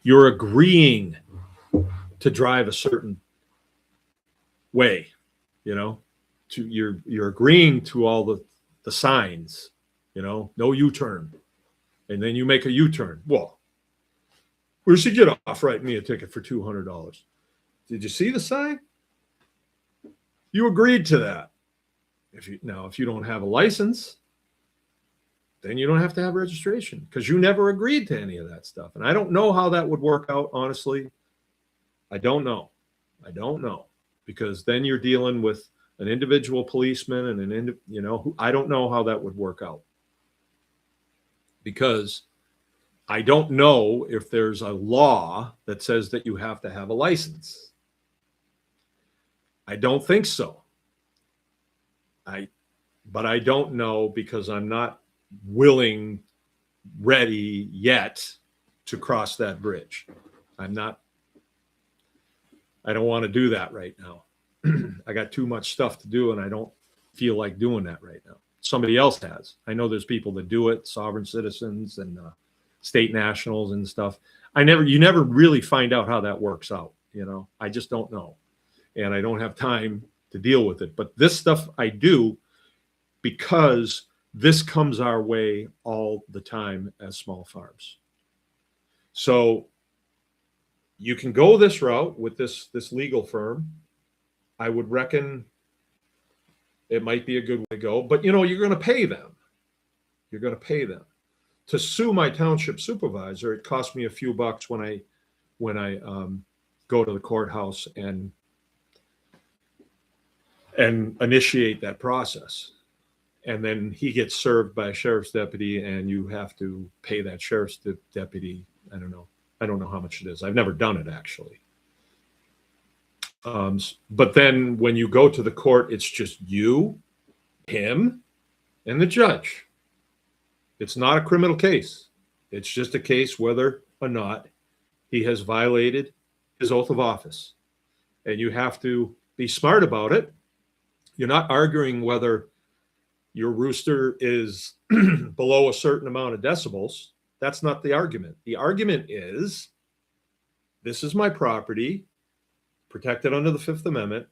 You're agreeing to drive a certain way, you know, you're agreeing to all the signs, you know, no U-turn. And then you make a U-turn. Well, where's she get off writing me a ticket for $200? Did you see the sign? You agreed to that. If you don't have a license, then you don't have to have registration, because you never agreed to any of that stuff. And I don't know how that would work out, honestly. I don't know, because then you're dealing with an individual policeman and I don't know how that would work out, because I don't know if there's a law that says that you have to have a license. I don't think so. But I don't know, because I'm not ready yet to cross that bridge. I don't want to do that right now. I got too much stuff to do, and I don't feel like doing that right now. Somebody else has. I know there's people that do it, sovereign citizens and state nationals and stuff. You never really find out how that works out. You know, I just don't know. And I don't have time to deal with it. But this stuff I do, because this comes our way all the time as small farms. So you can go this route with this legal firm. I would reckon it might be a good way to go, but you're going to pay them. You're going to pay them. To sue my township supervisor, it cost me a few bucks when I go to the courthouse and initiate that process. And then he gets served by a sheriff's deputy, and you have to pay that sheriff's deputy. I don't know how much it is. I've never done it, actually. But then when you go to the court, it's just you, him, and the judge. It's not a criminal case. It's just a case whether or not he has violated his oath of office. And you have to be smart about it. You're not arguing whether your rooster is below a certain amount of decibels. That's not the argument. The argument is, this is my property, protected under the Fifth Amendment,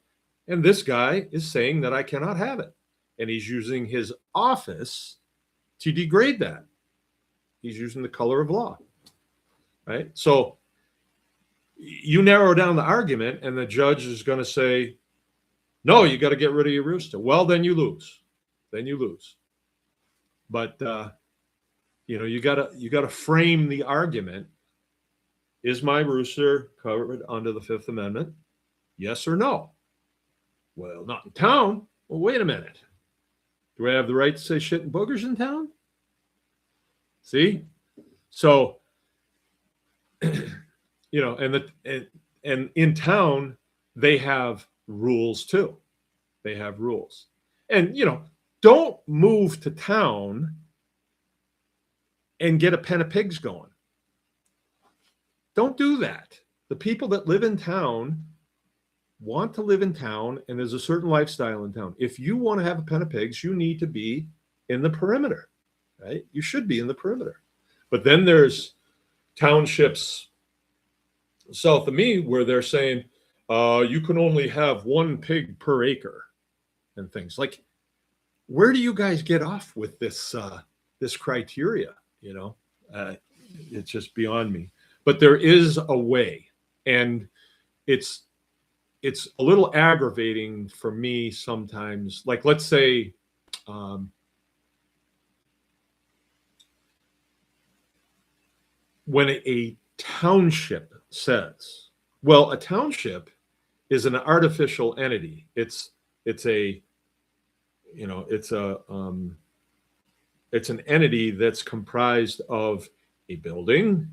and this guy is saying that I cannot have it. And he's using his office to degrade that. He's using the color of law, right? So you narrow down the argument, and the judge is going to say, no, you got to get rid of your rooster. Well, then you lose. But you gotta frame the argument. Is my rooster covered under the Fifth Amendment? Yes or no? Well, not in town. Well, wait a minute. Do I have the right to say shit and boogers in town? See? So, and in town, they have rules too. They have rules. And, don't move to town and get a pen of pigs going. Don't do that. The people that live in town want to live in town, and there's a certain lifestyle in town. If you want to have a pen of pigs, you need to be in the perimeter, right? You should be in the perimeter. But then there's townships south of me where they're saying you can only have 1 pig per acre and things. Like, where do you guys get off with this this criteria? You know, it's just beyond me. But there is a way, and it's a little aggravating for me sometimes. Like, let's say when a township says, well, a township is an artificial entity. It's a, you know, it's an entity that's comprised of a building,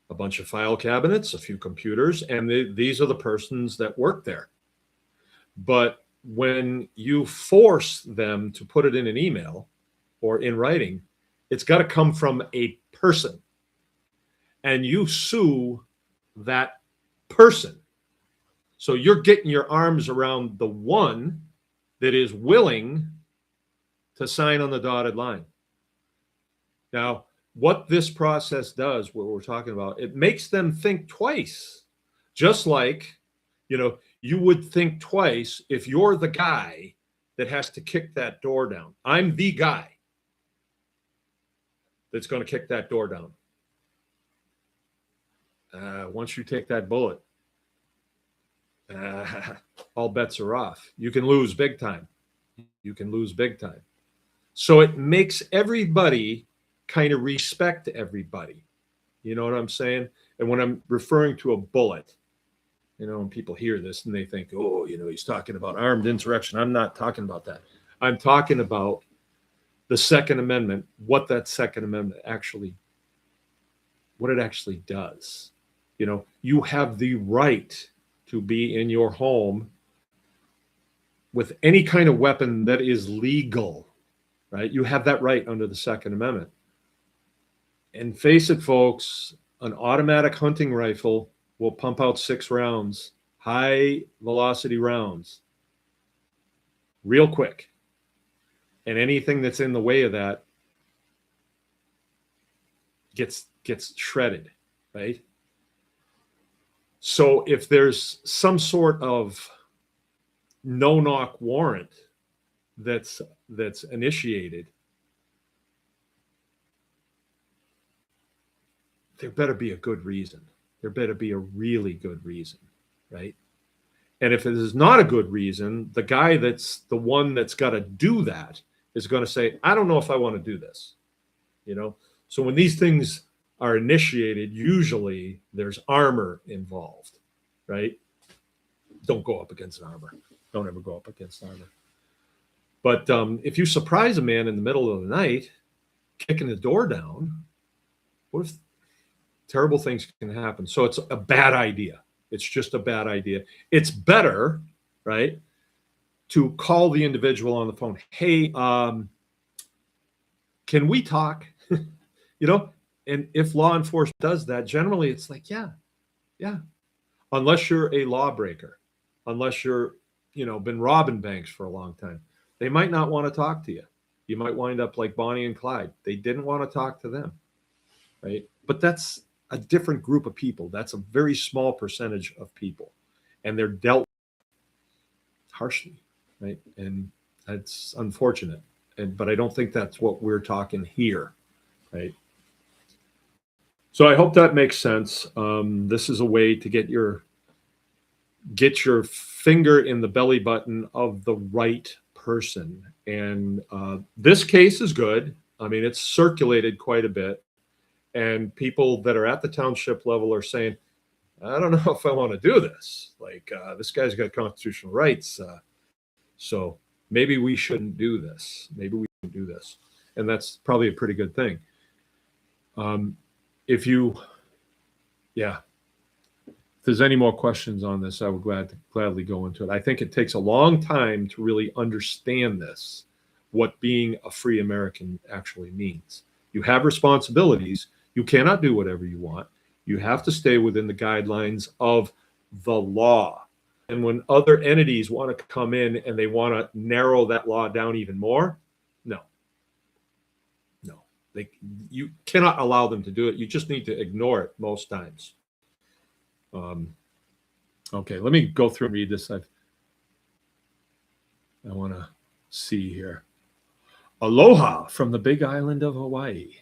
a bunch of file cabinets, a few computers, and these are the persons that work there. But when you force them to put it in an email or in writing, it's got to come from a person. And you sue that person. So you're getting your arms around the one that is willing to sign on the dotted line. Now, what this process does, what we're talking about, it makes them think twice. Just like, you know, you would think twice if you're the guy that has to kick that door down. I'm the guy that's going to kick that door down. Once you take that bullet, all bets are off. You can lose big time. You can lose big time. So it makes everybody kind of respect everybody. You know what I'm saying? And when I'm referring to a bullet, you know, when people hear this and they think, oh, you know, he's talking about armed insurrection. I'm not talking about that. I'm talking about the Second Amendment, what that Second Amendment actually, what it actually does. You know, you have the right to be in your home with any kind of weapon that is legal, right? You have that right under the Second Amendment. And face it, folks, an automatic hunting rifle will pump out 6 rounds, high velocity rounds, real quick. And anything that's in the way of that gets shredded, right? So if there's some sort of no-knock warrant that's initiated, there better be a good reason. There better be a really good reason, right? And if it is not a good reason, the guy that's the one that's got to do that is going to say, I don't know if I want to do this, you know? So when these things are initiated, usually there's armor involved, right? Don't go up against armor. Don't ever go up against armor. But if you surprise a man in the middle of the night, kicking the door down, what if terrible things can happen? So it's a bad idea. It's just a bad idea. It's better, right, to call the individual on the phone. Hey, can we talk? You know, and if law enforcement does that, generally it's like, yeah. Unless you're a lawbreaker, unless you're, you know, been robbing banks for a long time, they might not want to talk to you. You might wind up like Bonnie and Clyde. They didn't want to talk to them, right? But that's a different group of people. That's a very small percentage of people, and they're dealt harshly, right? And that's unfortunate. But I don't think that's what we're talking here, right? So I hope that makes sense. This is a way to get your finger in the belly button of the right person. And this case is good. I mean, it's circulated quite a bit. And people that are at the township level are saying, I don't know if I want to do this. Like, this guy's got constitutional rights. So maybe we shouldn't do this. Maybe we shouldn't do this. And that's probably a pretty good thing. If there's any more questions on this, I would gladly go into it. I think it takes a long time to really understand this, what being a free American actually means. You have responsibilities. You cannot do whatever you want. You have to stay within the guidelines of the law. And when other entities want to come in and they want to narrow that law down even more, no. You cannot allow them to do it. You just need to ignore it most times. Okay, let me go through and read this. I want to see here. Aloha from the big island of Hawaii.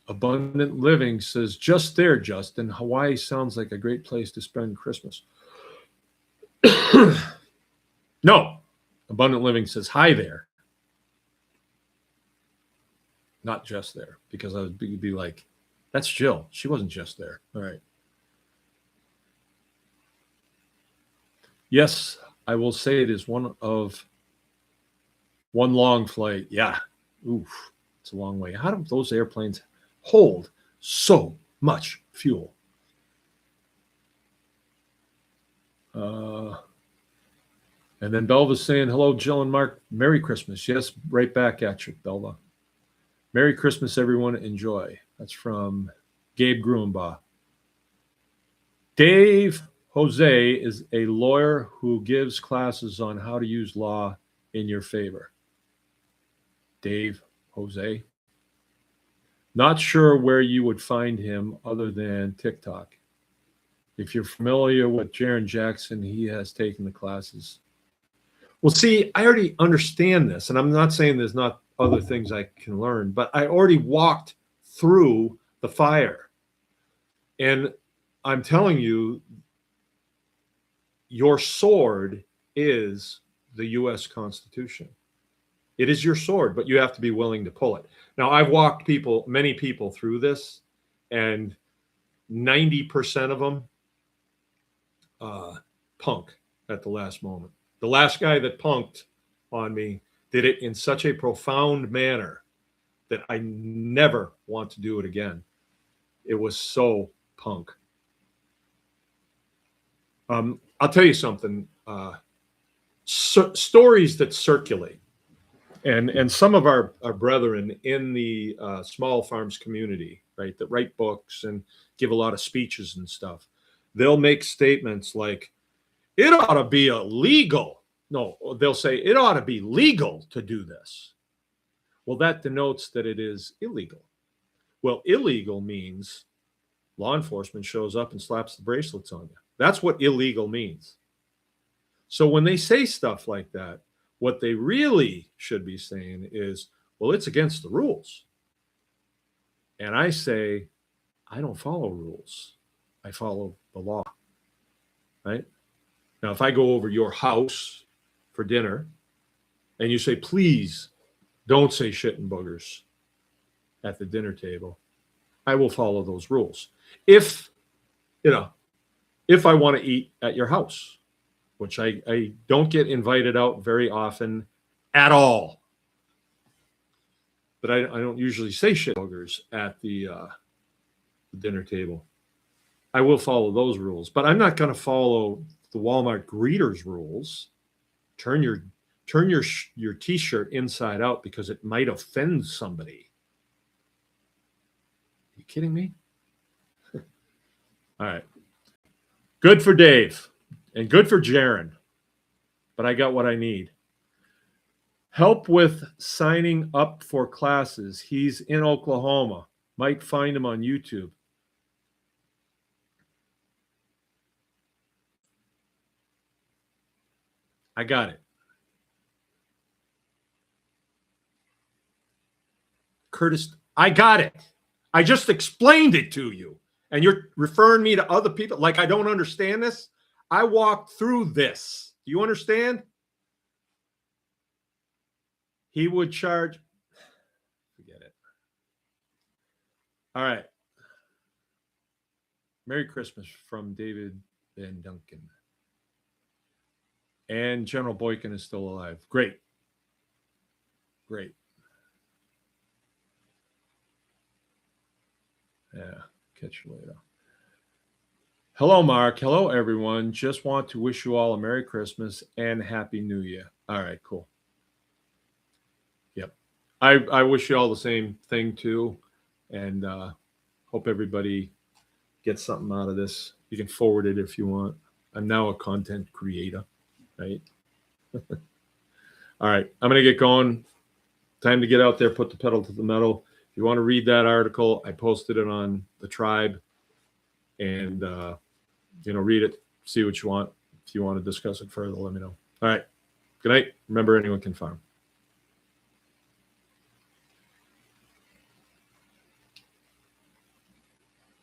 Abundant Living says, just there, Justin. Hawaii sounds like a great place to spend Christmas. No. Abundant Living says, hi there. Not just there, because I would be like, that's Jill. She wasn't just there. All right. Yes, I will say it is one long flight. Yeah. Oof. It's a long way. How do those airplanes hold so much fuel? And then Belva's saying, hello, Jill and Mark. Merry Christmas. Yes, right back at you, Belva. Merry Christmas, everyone. Enjoy. That's from Gabe Gruenbaugh. Dave Jose is a lawyer who gives classes on how to use law in your favor. Dave Jose. Not sure where you would find him other than TikTok. If you're familiar with Jaron Jackson, he has taken the classes. Well, see, I already understand this, and I'm not saying there's not other things I can learn, but I already walked through the fire. And I'm telling you, your sword is the U.S. Constitution. It is your sword, but you have to be willing to pull it. Now, I've walked many people through this, and 90% of them punk at the last moment. The last guy that punked on me did it in such a profound manner that I never want to do it again. It was so punk. I'll tell you something. Stories that circulate, and some of our brethren in the small farms community, right, that write books and give a lot of speeches and stuff, they'll make statements like, it ought to be illegal. No, they'll say it ought to be legal to do this. Well, that denotes that it is illegal. Well, illegal means law enforcement shows up and slaps the bracelets on you. That's what illegal means. So when they say stuff like that, what they really should be saying is, well, it's against the rules. And I say, I don't follow rules. I follow the law, right? Now, if I go over your house for dinner and you say, please don't say shit and boogers at the dinner table, I will follow those rules. If I want to eat at your house, which I don't get invited out very often at all. But I don't usually say shit boogers at the dinner table. I will follow those rules, but I'm not going to follow the Walmart greeters rules. Turn your t-shirt inside out because it might offend somebody. Are you kidding me? All right. Good for Dave and good for Jaron, but I got what I need. Help with signing up for classes. He's in Oklahoma. Might find him on YouTube. I got it. Curtis, I got it. I just explained it to you. And you're referring me to other people like I don't understand this. I walked through this. Do you understand? He would charge. Forget it. All right. Merry Christmas from David Van Duncan. And General Boykin is still alive. Great. Great. Yeah. Catch you later. Hello, Mark. Hello, everyone. Just want to wish you all a Merry Christmas and Happy New Year. All right, cool. Yep. I wish you all the same thing too, and hope everybody gets something out of this. You can forward it if you want. I'm now a content creator, right? All right, I'm gonna get going. Time to get out there, put the pedal to the metal. If you want to read that article, I posted it on the tribe, and read it, see what you want. If you want to discuss it further, let me know. All right, good night. Remember, anyone can farm.